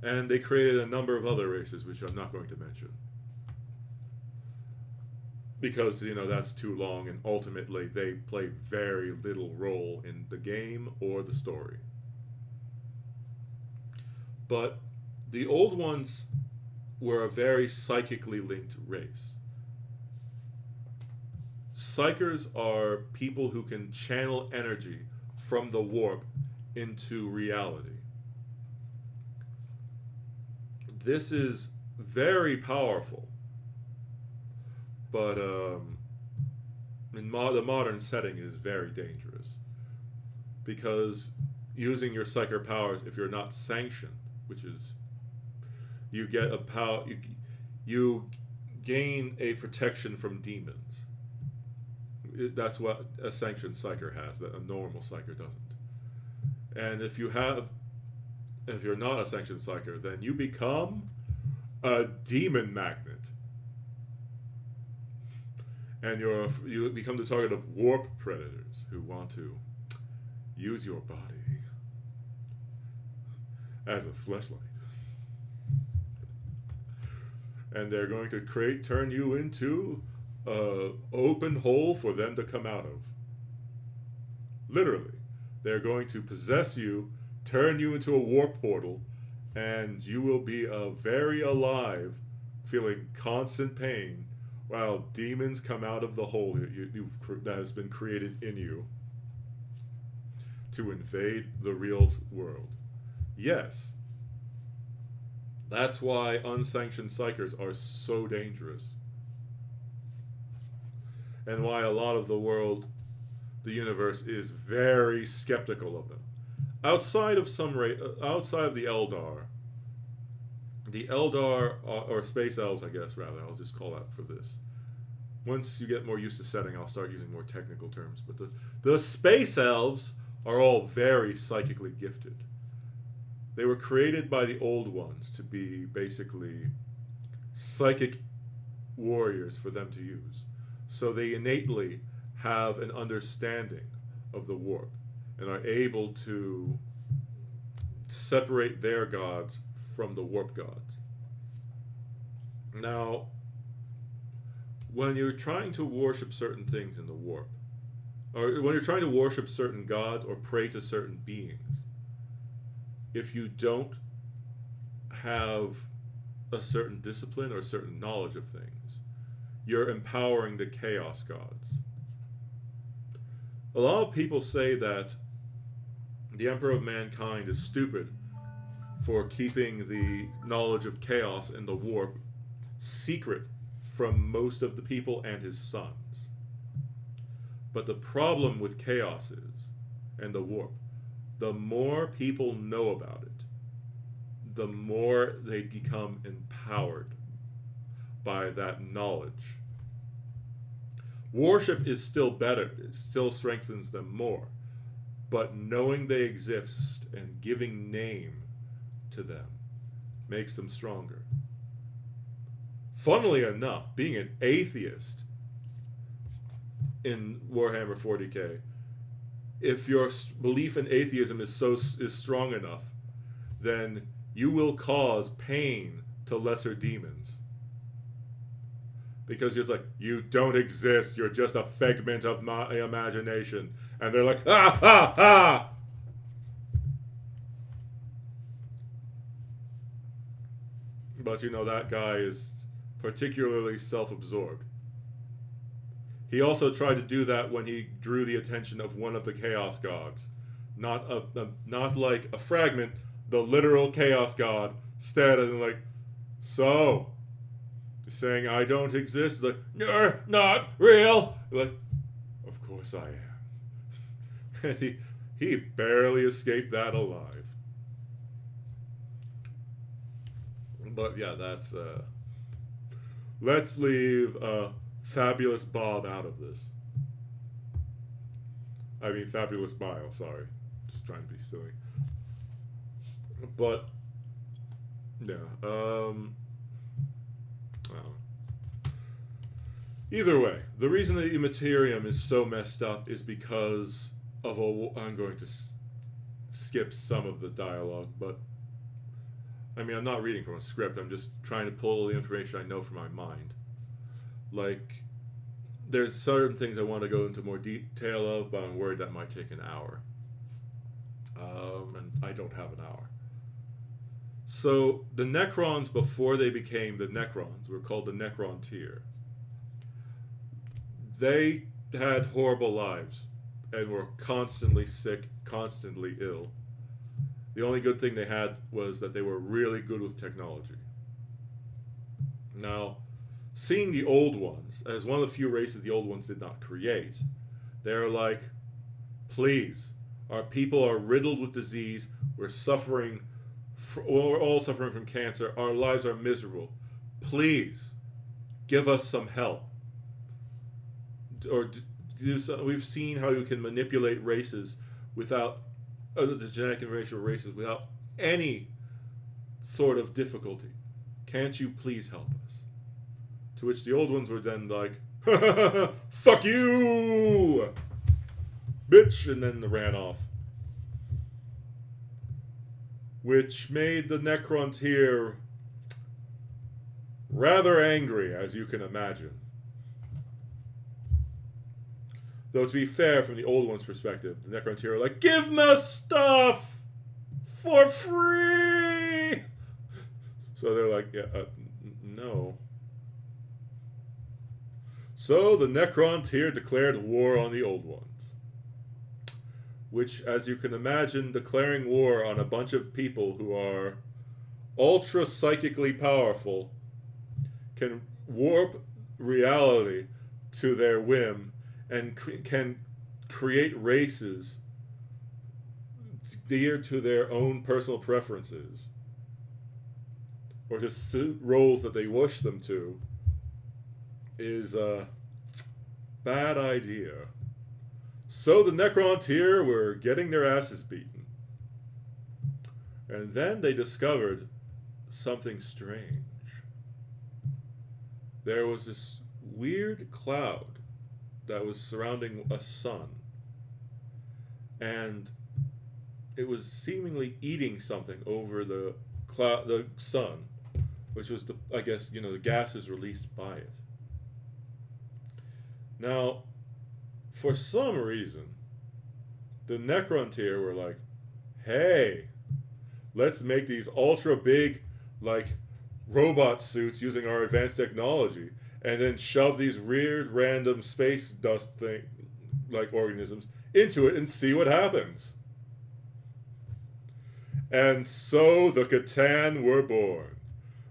And they created a number of other races, which I'm not going to mention. Because, that's too long, and ultimately they play very little role in the game or the story. But the Old Ones were a very psychically linked race. Psychers are people who can channel energy from the warp into reality. This is very powerful, but the modern setting is very dangerous, because using your psychic powers, if you're not sanctioned, which is you get a power, you gain a protection from demons. That's what a sanctioned psyker has that a normal psyker doesn't. And if you're not a sanctioned psyker, then you become a demon magnet. And you become the target of warp predators who want to use your body as a fleshlight. And they're going to turn you into an open hole for them to come out of. Literally. They're going to possess you, turn you into a warp portal, and you will be very alive, feeling constant pain, while demons come out of the hole that has been created in you to invade the real world. Yes, that's why unsanctioned psychers are so dangerous, and why a lot of the universe is very skeptical of them. Outside of the Eldar, or Space Elves, I guess, rather, I'll just call that for this. Once you get more used to setting, I'll start using more technical terms. But the Space Elves are all very psychically gifted. They were created by the Old Ones to be basically psychic warriors for them to use. So they innately have an understanding of the warp and are able to separate their gods from the warp gods. Now, when you're trying to worship certain things in the warp, or when you're trying to worship certain gods or pray to certain beings, if you don't have a certain discipline or certain knowledge of things, you're empowering the chaos gods. A lot of people say that the Emperor of Mankind is stupid for keeping the knowledge of chaos and the warp secret from most of the people and his sons. But the problem with chaos and the warp, the more people know about it, the more they become empowered by that knowledge. Worship is still better. It still strengthens them more. But knowing they exist and giving name to them makes them stronger. Funnily enough, being an atheist in Warhammer 40k, if your belief in atheism is strong enough, then you will cause pain to lesser demons. Because it's like, you don't exist, you're just a figment of my imagination. And they're like, ah, ah, ah! But you know, that guy is particularly self-absorbed. He also tried to do that when he drew the attention of one of the Chaos Gods. Not like a fragment, the literal Chaos God, instead and like, so, saying I don't exist, like, you're not real. Like, of course I am. And he barely escaped that alive. But yeah, that's let's leave Fabulous Bob out of this. I mean Fabulous Bile, sorry. Just trying to be silly. But yeah, either way, the reason the Immaterium is so messed up is because of I'm going to skip some of the dialogue, but I mean, I'm not reading from a script. I'm just trying to pull the information I know from my mind. Like, there's certain things I want to go into more detail of, but I'm worried that might take an hour. And I don't have an hour. So, the Necrons, before they became the Necrons, were called the Necron tier. They had horrible lives and were constantly sick, constantly ill. The only good thing they had was that they were really good with technology. Now, seeing the old ones, as one of the few races the old ones did not create, they're like, please, our people are riddled with disease, we're all suffering from cancer, our lives are miserable. Please, give us some help. Or we've seen how you can manipulate races without the genetic and racial races without any sort of difficulty. Can't you please help us? To which the old ones were then like, fuck you, bitch, and then ran off. Which made the Necrons here rather angry, as you can imagine. Though to be fair, from the old one's perspective, the Necrons here are like, give me stuff for free! So they're like, yeah, no. So the Necrons here declared war on the old ones. Which, as you can imagine, declaring war on a bunch of people who are ultra psychically powerful can warp reality to their whim and can create races dear to their own personal preferences, or to suit roles that they wish them to, is a bad idea. So the Necrons here were getting their asses beaten. And then they discovered something strange. There was this weird cloud that was surrounding a sun, and it was seemingly eating something over the sun, which was the gases released by it. Now, for some reason, the Necron tier were like, hey, let's make these ultra big, like, robot suits using our advanced technology, and then shove these weird random space dust thing, like organisms, into it and see what happens. And so the Catan were born,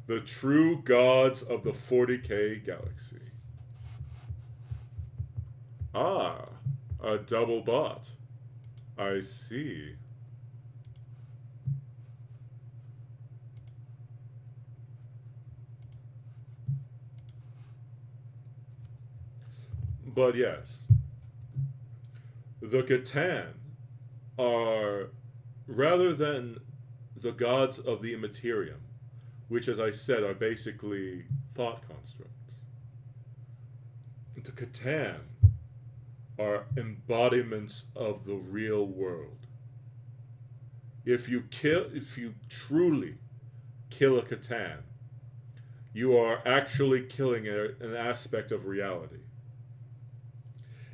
the true gods of the 40k galaxy. Ah, a double bot. I see. But yes, the Catan are, rather than the gods of the Immaterium, which, as I said, are basically thought constructs, the Catan are embodiments of the real world. If you truly kill a Catan, you are actually killing an aspect of reality.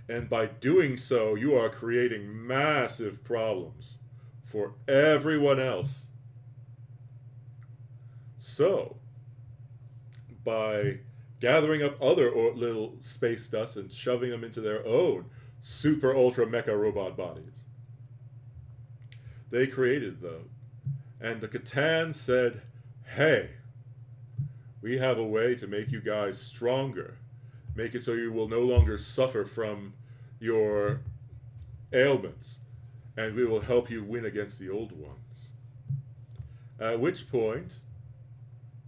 And by doing so, you are creating massive problems for everyone else. So, by gathering up other little space dust and shoving them into their own super ultra mecha robot bodies, they created them. And the Catan said, hey, we have a way to make you guys stronger. Make it so you will no longer suffer from your ailments. And we will help you win against the old ones. At which point,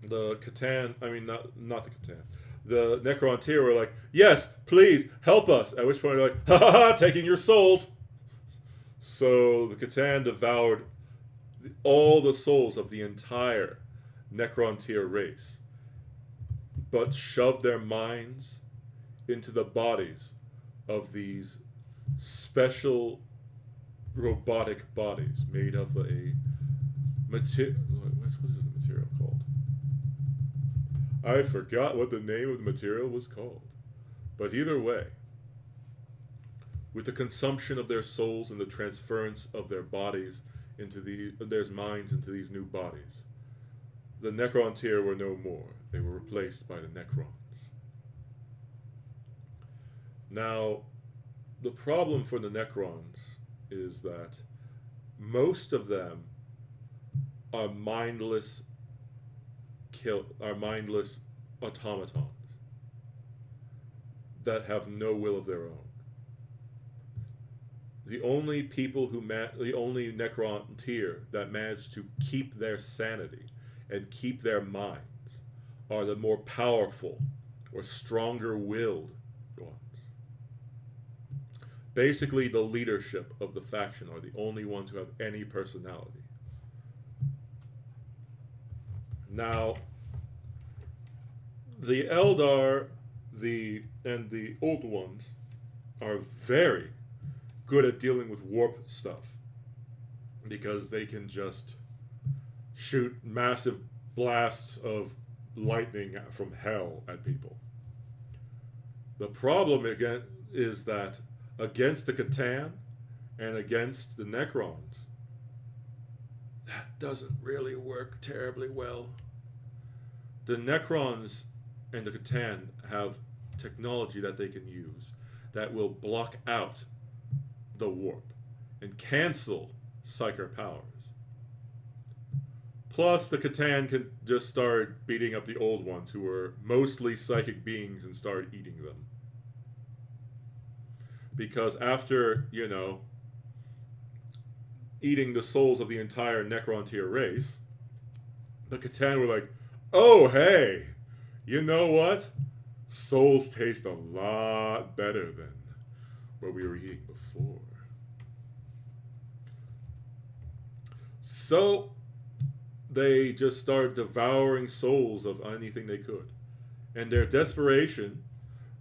the Catan, not the Catan, the Necrontyr were like, yes, please, help us. At which point they're like, ha ha ha, taking your souls. So the Catan devoured all the souls of the entire Necrontyr race, but shoved their minds into the bodies of these special robotic bodies made of a material. What was the material called? I forgot what the name of the material was called. But either way, with the consumption of their souls and the transference of their bodies into their minds into these new bodies, the Necrontyr were no more. They were replaced by the Necrons. Now, the problem for the Necrons is that most of them are mindless automatons that have no will of their own. The only people the only Necrontyr that manage to keep their sanity and keep their minds are the more powerful or stronger-willed ones. Basically, the leadership of the faction are the only ones who have any personality. Now, the Eldar, and the old ones are very good at dealing with warp stuff because they can just shoot massive blasts of lightning from hell at people. The problem again is that against the Catan and against the Necrons, that doesn't really work terribly well. The Necrons and the Catan have technology that they can use that will block out the warp and cancel psyker powers. Plus, the Catan can just start beating up the old ones who were mostly psychic beings and start eating them. Because after, eating the souls of the entire Necrontyr race, the Catan were like, oh, hey, you know what? Souls taste a lot better than what we were eating before. So they just started devouring souls of anything they could. And their desperation,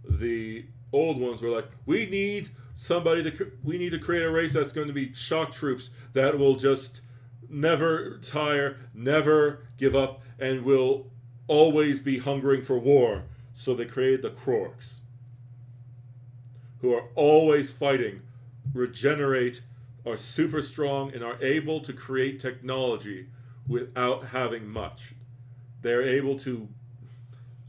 the old ones were like, we need to create a race that's going to be shock troops that will just never tire, never give up, and will always be hungering for war. So they created the Krorks, who are always fighting, regenerate, are super strong, and are able to create technology without having much. They're able to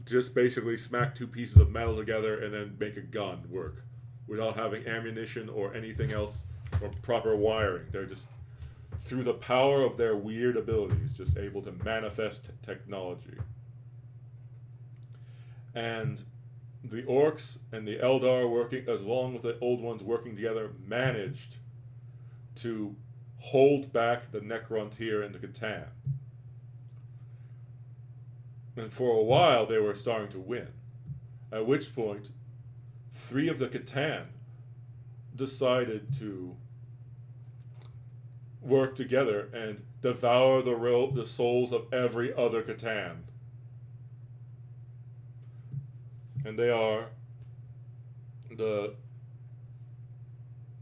just basically smack two pieces of metal together and then make a gun work without having ammunition or anything else or proper wiring. They're just, through the power of their weird abilities, just able to manifest technology. And the Orcs and the Eldar working, as long with the old ones working together, managed to hold back the Necrontyr and the Catan. And for a while, they were starting to win. At which point, 3 of the Catan decided to work together and devour the souls of every other Catan. And they are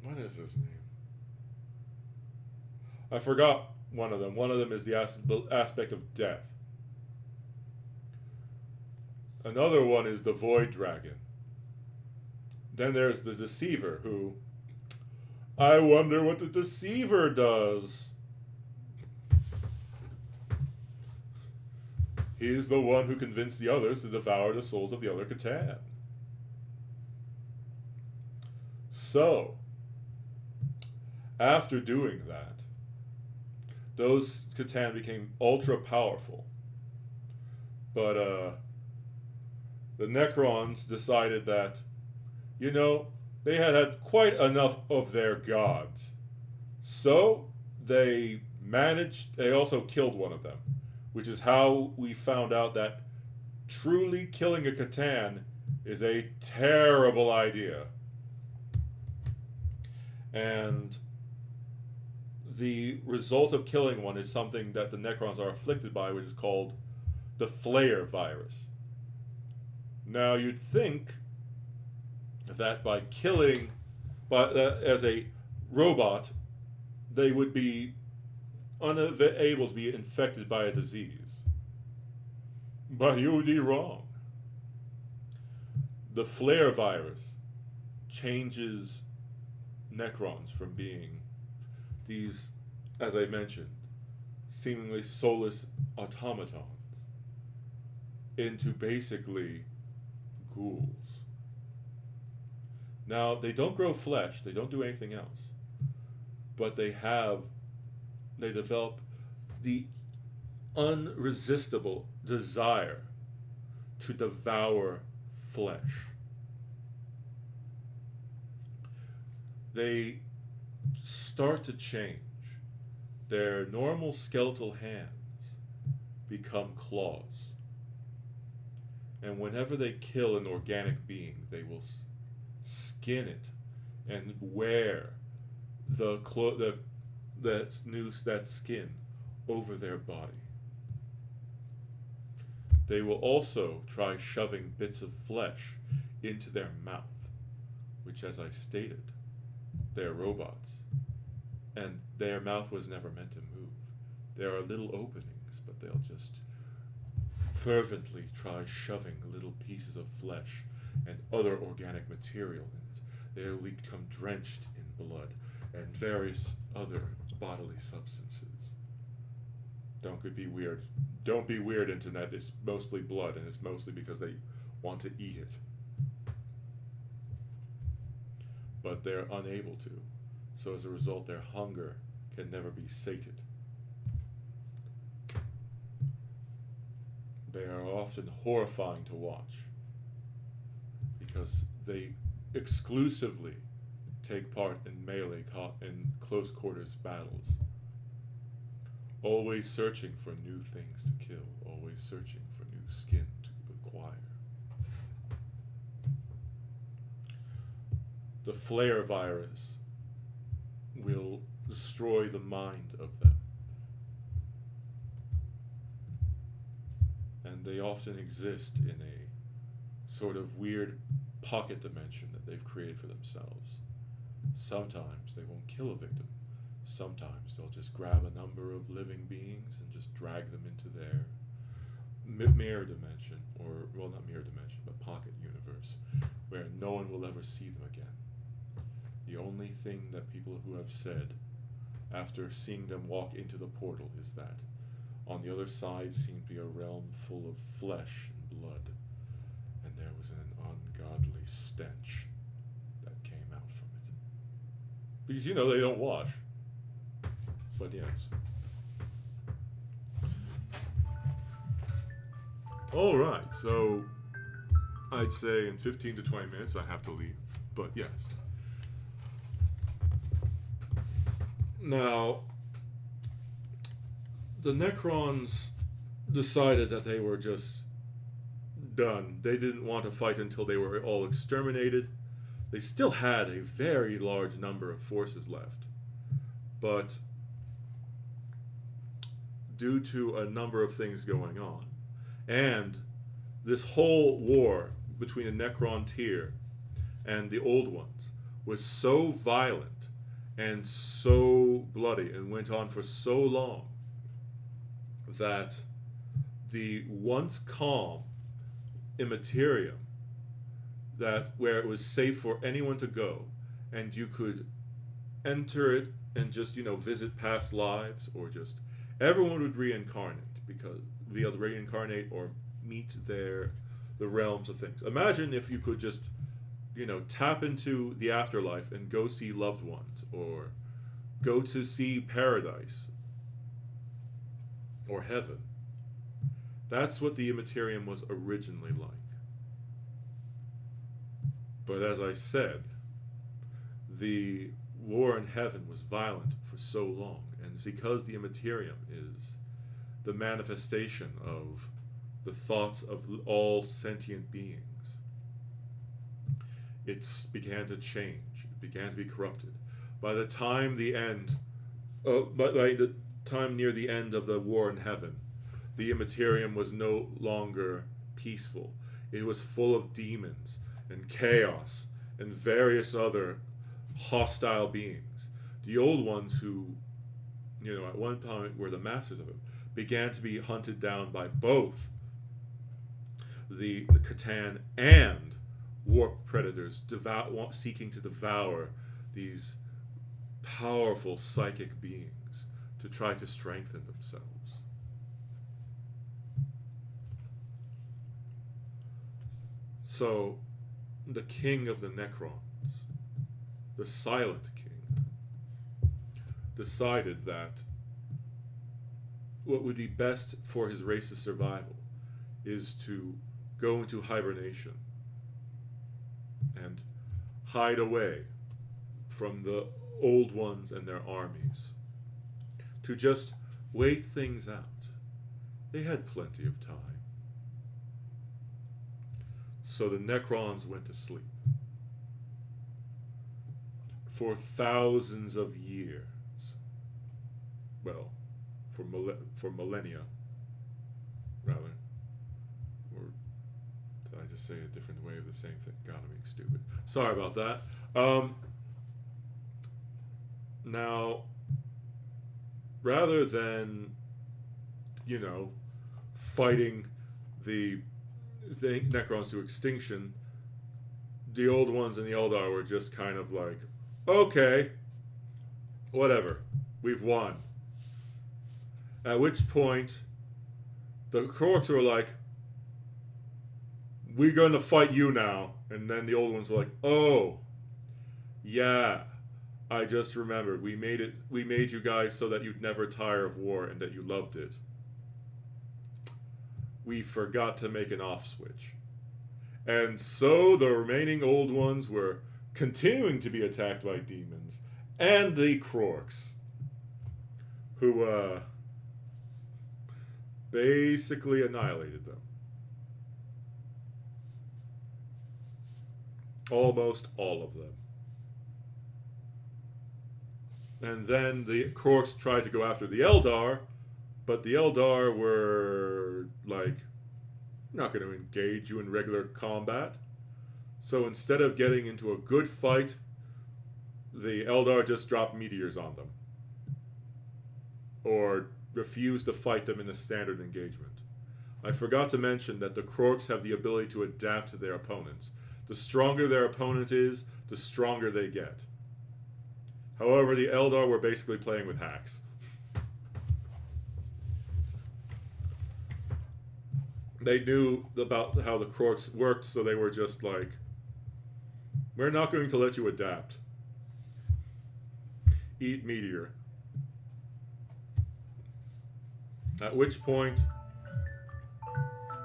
what is his name? I forgot one of them. One of them is the aspect of death. Another one is the Void Dragon. Then there's the Deceiver, who... I wonder what the Deceiver does. He's the one who convinced the others to devour the souls of the other Catan. So, after doing that, those Catan became ultra powerful. But the Necrons decided that, you know, they had quite enough of their gods. So they also killed one of them, which is how we found out that truly killing a Catan is a terrible idea. And the result of killing one is something that the Necrons are afflicted by, which is called the Flare virus. Now, you'd think that by killing, as a robot, they would be unable to be infected by a disease. But you would be wrong. The Flare virus changes Necrons from being these, as I mentioned, seemingly soulless automatons into basically ghouls. Now, they don't grow flesh, they don't do anything else, but they develop the unresistible desire to devour flesh. They start to change. Their normal skeletal hands become claws. And whenever they kill an organic being, they will skin it and wear that skin over their body. They will also try shoving bits of flesh into their mouth, which, as I stated, they're robots, and their mouth was never meant to move. There are little openings, but they'll just fervently try shoving little pieces of flesh and other organic material in it. They will become drenched in blood and various other bodily substances. Don't be weird. Don't be weird, Internet. It's mostly blood, and it's mostly because they want to eat it. But they're unable to. So as a result, their hunger can never be sated. They are often horrifying to watch because they exclusively take part in melee in close quarters battles, always searching for new things to kill, always searching for new skin to acquire. The Flare virus will destroy the mind of them. And they often exist in a sort of weird pocket dimension that they've created for themselves. Sometimes they won't kill a victim. Sometimes they'll just grab a number of living beings and just drag them into their mirror dimension, or, well, not mirror dimension, but pocket universe, where no one will ever see them again. The only thing that people who have said after seeing them walk into the portal is that on the other side seemed to be a realm full of flesh and blood, and there was an ungodly stench that came out from it. Because, you know, they don't wash. But yes. Alright, so I'd say in 15 to 20 minutes I have to leave, but yes. Now, the Necrons decided that they were just done. They didn't want to fight until they were all exterminated, they still had a very large number of forces left. But due to a number of things going on, and this whole war between the Necron tier and the old ones was so violent and so bloody and went on for so long that the once calm immaterium, that where it was safe for anyone to go and you could enter it and just, visit past lives, or just everyone would reincarnate, because be able to reincarnate or meet the realms of things. Imagine if you could just, tap into the afterlife and go see loved ones, or go to see paradise or heaven. That's what the Immaterium was originally like. But as I said, the war in heaven was violent for so long, and because the Immaterium is the manifestation of the thoughts of all sentient beings, it began to change. It began to be corrupted. By the time near the end of the war in heaven, the Immaterium was no longer peaceful. It was full of demons and chaos and various other hostile beings. The old ones who, at one point were the masters of it, began to be hunted down by both the Catan and warp predators, seeking to devour these powerful psychic beings to try to strengthen themselves. So, the king of the Necrons, the Silent King, decided that what would be best for his race's survival is to go into hibernation and hide away from the old ones and their armies, to just wait things out. They had plenty of time. So the Necrons went to sleep for thousands of years. Well, for millennia, rather. Or did I just say a different way of the same thing? God, I'm being stupid. Sorry about that. Now, rather than, fighting the Necrons to extinction, the old ones and the Eldar were just kind of like, okay, whatever, we've won. At which point, the Kroaks were like, we're going to fight you now. And then the old ones were like, oh, yeah, I just remembered. We made you guys so that you'd never tire of war and that you loved it. We forgot to make an off switch. And so the remaining old ones were continuing to be attacked by demons and the Kroaks, who basically annihilated them. Almost all of them. And then the Kroaks tried to go after the Eldar, but the Eldar were like, we're not going to engage you in regular combat. So instead of getting into a good fight, the Eldar just dropped meteors on them, or refused to fight them in a standard engagement. I forgot to mention that the Kroaks have the ability to adapt to their opponents. The stronger their opponent is, the stronger they get. However, the Eldar were basically playing with hacks. They knew about how the Kroaks worked, so they were just like, we're not going to let you adapt. Eat meteor. At which point,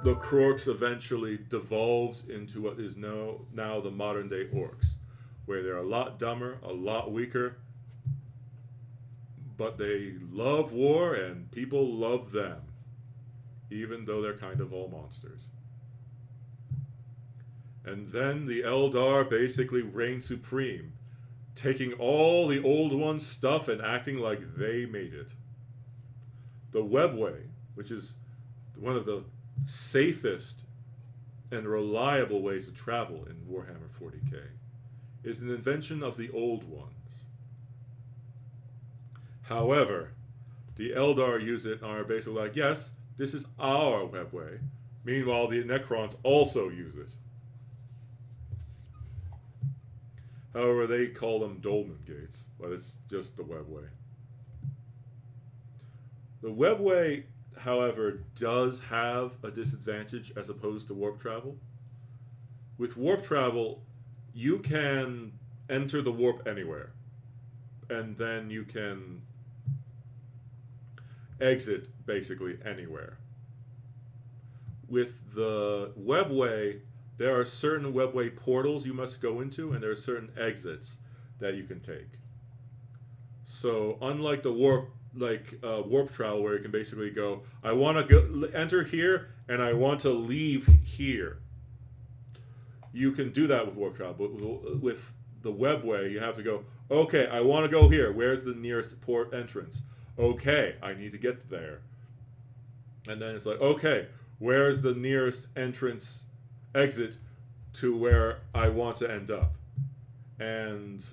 the Kroaks eventually devolved into what is now the modern day orcs, where they're a lot dumber, a lot weaker, but they love war and people love them, even though they're kind of all monsters. And then the Eldar basically reign supreme, taking all the old one's stuff and acting like they made it. The webway, which is one of the safest and reliable ways to travel in Warhammer 40k, is an invention of the old ones. However, the Eldar use it and are basically like, yes, this is our webway. Meanwhile, the Necrons also use it. However, they call them dolmen gates, but it's just the webway. The webway, however, does have a disadvantage as opposed to warp travel. With warp travel, you can enter the warp anywhere, and then you can exit basically anywhere. With the webway, there are certain webway portals you must go into, and there are certain exits that you can take. So unlike the warp travel, where you can basically go, I want to go enter here and I want to leave here. You can do that with warp travel, but with the webway, you have to go, okay, I want to go here. Where's the nearest port entrance? Okay, I need to get there. And then it's like, okay, where's the nearest entrance exit to where I want to end up? And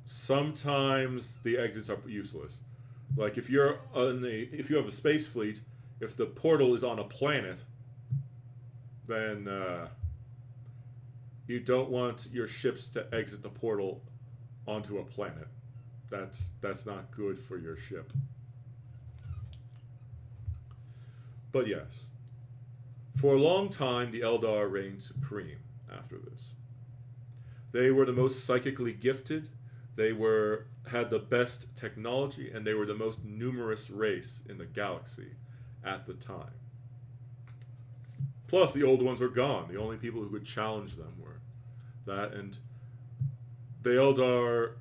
sometimes the exits are useless. Like if you have a space fleet, if the portal is on a planet, then you don't want your ships to exit the portal onto a planet. That's not good for your ship. But yes, for a long time, the Eldar reigned supreme after this. They were the most psychically gifted, they had the best technology, and they were the most numerous race in the galaxy at the time. Plus, the old ones were gone. The only people who could challenge them were that, and the Eldar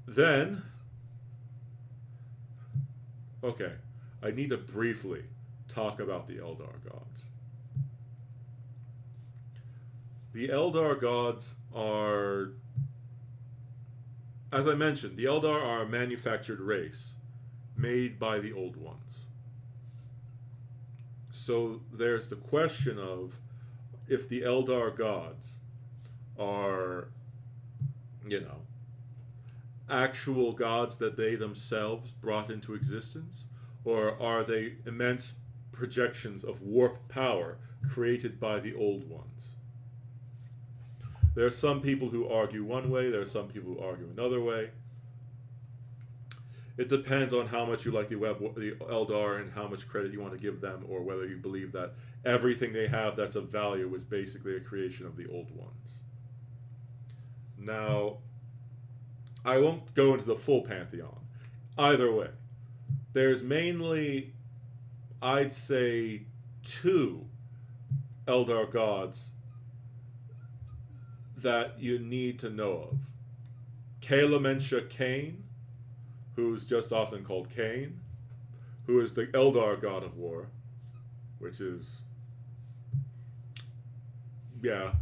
then... Okay, I need to briefly talk about the Eldar gods. The Eldar gods are, as I mentioned, the Eldar are a manufactured race made by the old ones. So there's the question of if the Eldar gods are, actual gods that they themselves brought into existence, or are they immense projections of warp power created by the old ones? There are some people who argue one way, there are some people who argue another way. It depends on how much you like the Eldar and how much credit you want to give them, or whether you believe that everything they have that's of value is basically a creation of the old ones. Now, I won't go into the full pantheon. Either way, there's mainly, I'd say, 2 Eldar gods that you need to know of. Kalamensha Kane, who's just often called Kane, who is the Eldar god of war, which is, yeah.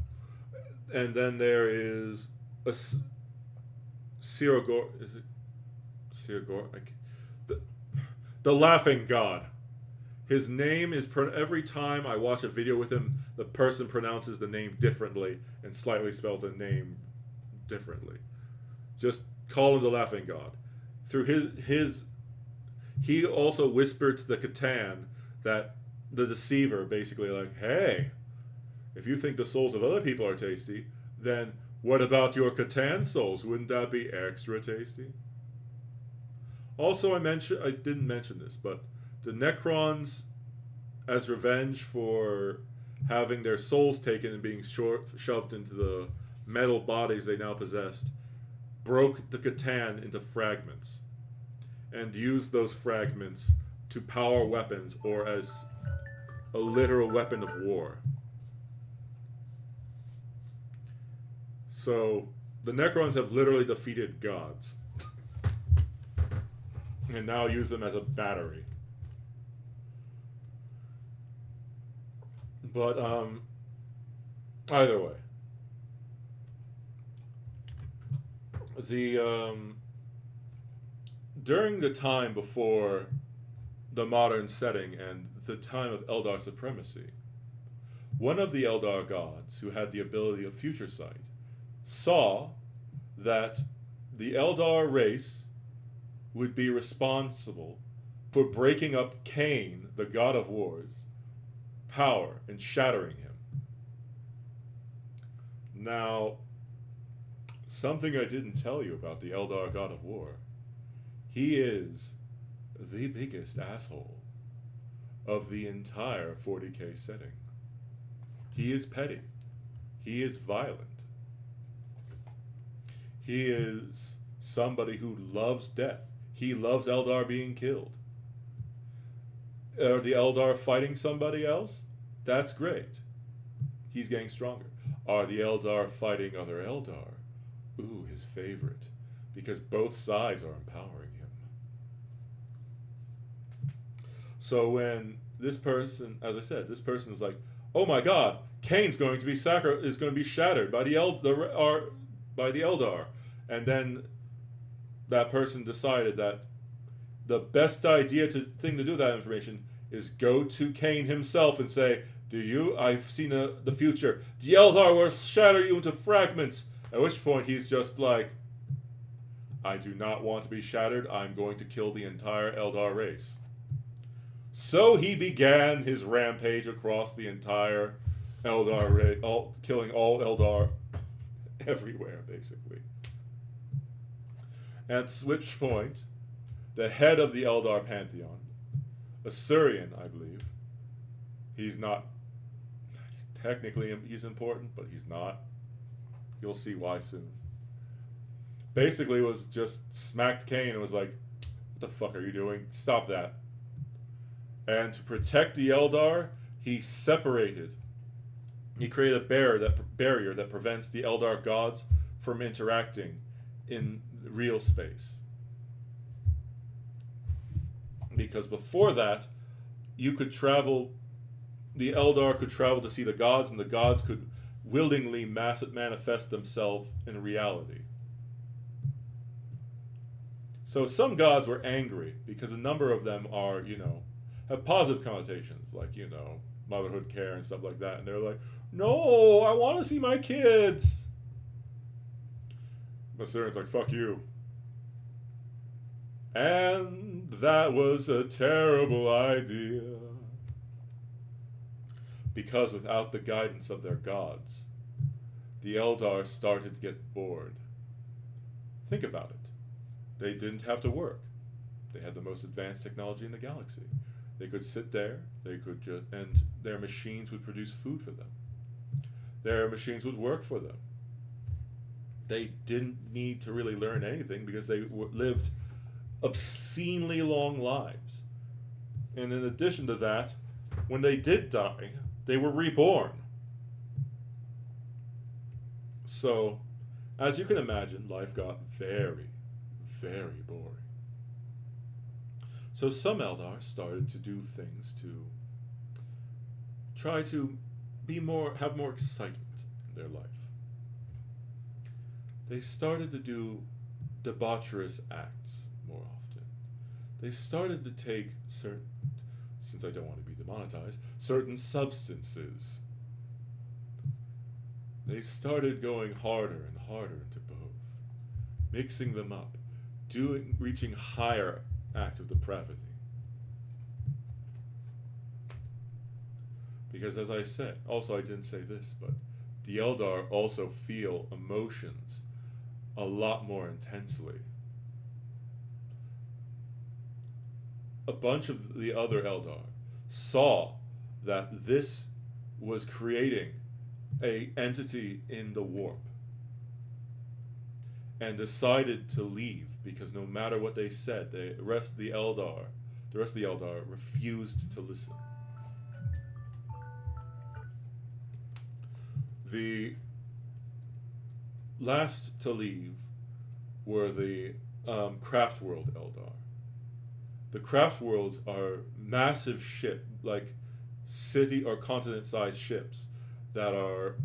And then there is a Sirogor, is it Sirogor? The laughing god. His name is, every time I watch a video with him, the person pronounces the name differently and slightly spells the name differently. Just call him the laughing god. Through he also whispered to the Catan that the deceiver, basically like, hey, if you think the souls of other people are tasty, then what about your Catan souls? Wouldn't that be extra tasty? Also, I didn't mention this, but the Necrons, as revenge for having their souls taken and being shoved into the metal bodies they now possessed, broke the Catan into fragments and used those fragments to power weapons or as a literal weapon of war. So the Necrons have literally defeated gods and now use them as a battery. But either way, the during the time before the modern setting and the time of Eldar supremacy, one of the Eldar gods who had the ability of future sight saw that the Eldar race would be responsible for breaking up Cain, the god of wars, power and shattering him. Now, something I didn't tell you about the Eldar god of war. He is the biggest asshole of the entire 40k setting. He is petty. He is violent. He is somebody who loves death. He loves Eldar being killed. Are the Eldar fighting somebody else? That's great. He's getting stronger. Are the Eldar fighting other Eldar? Ooh, his favorite. Because both sides are empowering him. So when this person, as I said, this person is like, oh my God, Cain's going to be is going to be shattered by the Eldar, and then that person decided that the best thing to do with that information is go to Cain himself and say, I've seen the future. The Eldar will shatter you into fragments. At which point he's just like, I do not want to be shattered. I'm going to kill the entire Eldar race. So he began his rampage across the entire Eldar race, killing all Eldar everywhere, basically. At which point, the head of the Eldar pantheon, Assyrian, I believe, technically he's important, but he's not. You'll see why soon. Basically was just smacked Cain and was like, what the fuck are you doing? Stop that. And to protect the Eldar, he created a barrier that prevents the Eldar gods from interacting in real space. Because before that, the Eldar could travel to see the gods, and the gods could willingly manifest themselves in reality. So some gods were angry because a number of them are, have positive connotations, like, motherhood care and stuff like that. And they're like, no, I want to see my kids. But Syrian's like, fuck you. And that was a terrible idea. Because without the guidance of their gods, the Eldar started to get bored. Think about it. They didn't have to work. They had the most advanced technology in the galaxy. They could sit there, and their machines would produce food for them. Their machines would work for them. They didn't need to really learn anything because they lived obscenely long lives. And in addition to that, when they did die, they were reborn. So, as you can imagine, life got very, very boring. So some Eldar started to do things to try to have more excitement in their life. They started to do debaucherous acts more often. They started to take since I don't want to be demonetized, certain substances. They started going harder and harder into both, mixing them up, reaching higher acts of depravity. Because as I said, also I didn't say this, but the Eldar also feel emotions a lot more intensely. A bunch of the other Eldar saw that this was creating an entity in the warp and decided to leave because no matter what they said, the rest of the Eldar refused to listen. The last to leave were the Craft World Eldar. The Craft Worlds are massive ship, like city or continent-sized ships that are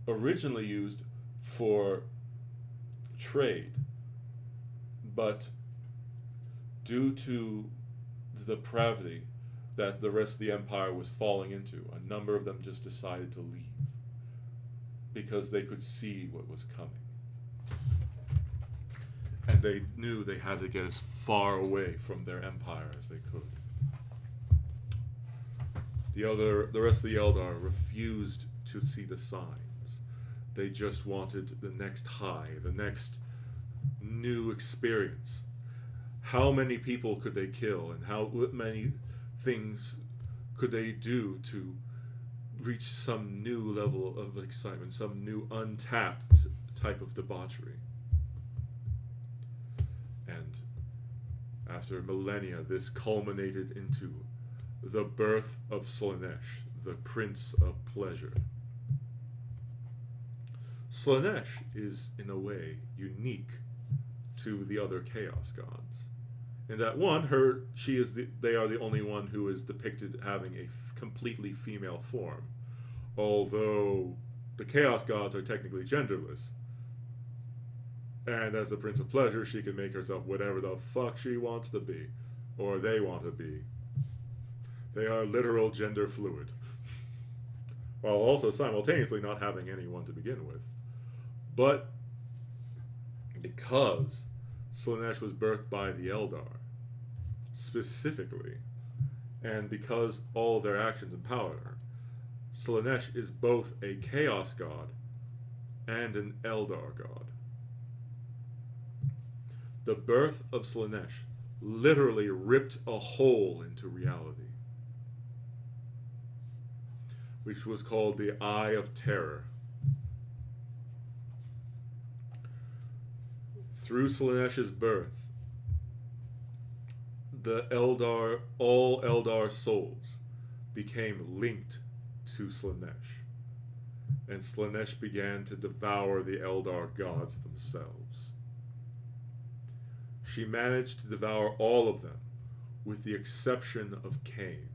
originally used for trade. But due to the depravity that the rest of the empire was falling into, a number of them just decided to leave because they could see what was coming. And they knew they had to get as far away from their empire as they could. The rest of the Eldar refused to see the signs. They just wanted the next high, the next new experience. How many people could they kill, and how many things could they do to reach some new level of excitement, some new untapped type of debauchery? And after millennia, this culminated into the birth of Slaanesh, the Prince of Pleasure. Slaanesh is, in a way, unique to the other Chaos Gods. In that one, they are the only one who is depicted having a completely female form, although the Chaos Gods are technically genderless. And as the Prince of Pleasure, she can make herself whatever the fuck she wants to be, or they want to be. They are literal gender fluid, while also simultaneously not having anyone to begin with. But because Slaanesh was birthed by the Eldar, specifically, and because all their actions empower her, Slaanesh is both a Chaos God and an Eldar God. The birth of Slaanesh literally ripped a hole into reality, which was called the Eye of Terror. Through Slaanesh's birth, all Eldar souls became linked to Slaanesh, and Slaanesh began to devour the Eldar gods themselves. She managed to devour all of them, with the exception of Cain,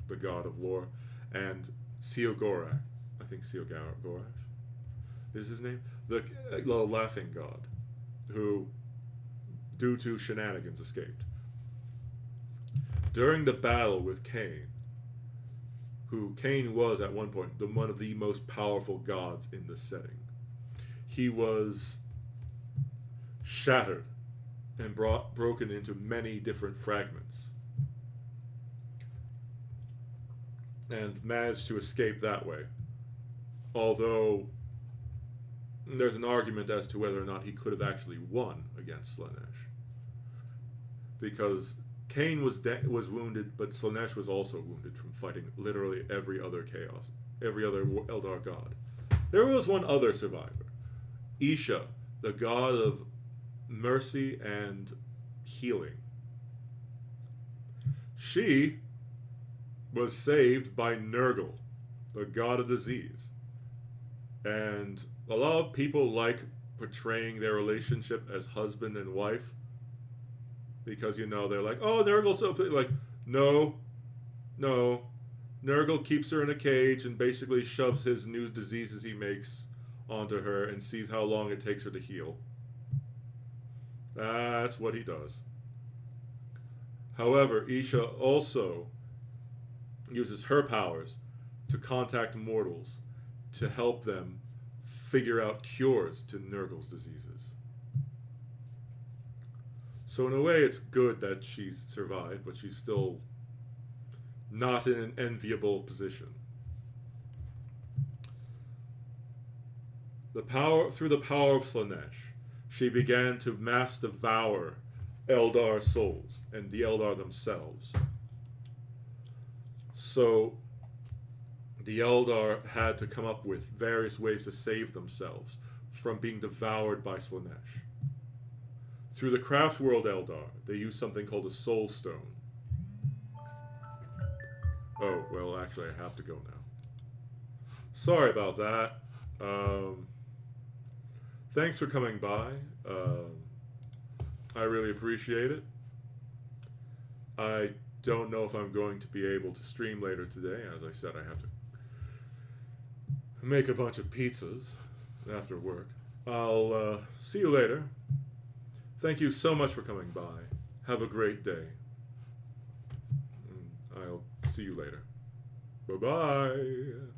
the god of war, and Seogorak. I think Seogorash is his name? The laughing god, who, due to shenanigans, escaped. During the battle with Cain, who Cain was at one point one of the most powerful gods in the setting, he was shattered and broken into many different fragments, and managed to escape that way. Although there's an argument as to whether or not he could have actually won against Slaanesh, because Cain was wounded, but Slaanesh was also wounded from fighting literally every other Eldar god. There was one other survivor, Isha, the god of mercy and healing. She was saved by Nurgle, the god of disease. And a lot of people like portraying their relationship as husband and wife, because, they're like, oh, Nurgle's so... Like, no. Nurgle keeps her in a cage and basically shoves his new diseases he makes onto her and sees how long it takes her to heal. That's what he does. However, Isha also uses her powers to contact mortals to help them figure out cures to Nurgle's diseases. So in a way, it's good that she's survived, but she's still not in an enviable position. Through the power of Slaanesh, she began to mass devour Eldar souls and the Eldar themselves. So the Eldar had to come up with various ways to save themselves from being devoured by Slaanesh. Through the Craft World Eldar, they use something called a Soul Stone. Oh, well, actually, I have to go now. Sorry about that. Thanks for coming by. I really appreciate it. I don't know if I'm going to be able to stream later today. As I said, I have to make a bunch of pizzas after work. I'll see you later. Thank you so much for coming by. Have a great day. I'll see you later. Bye-bye.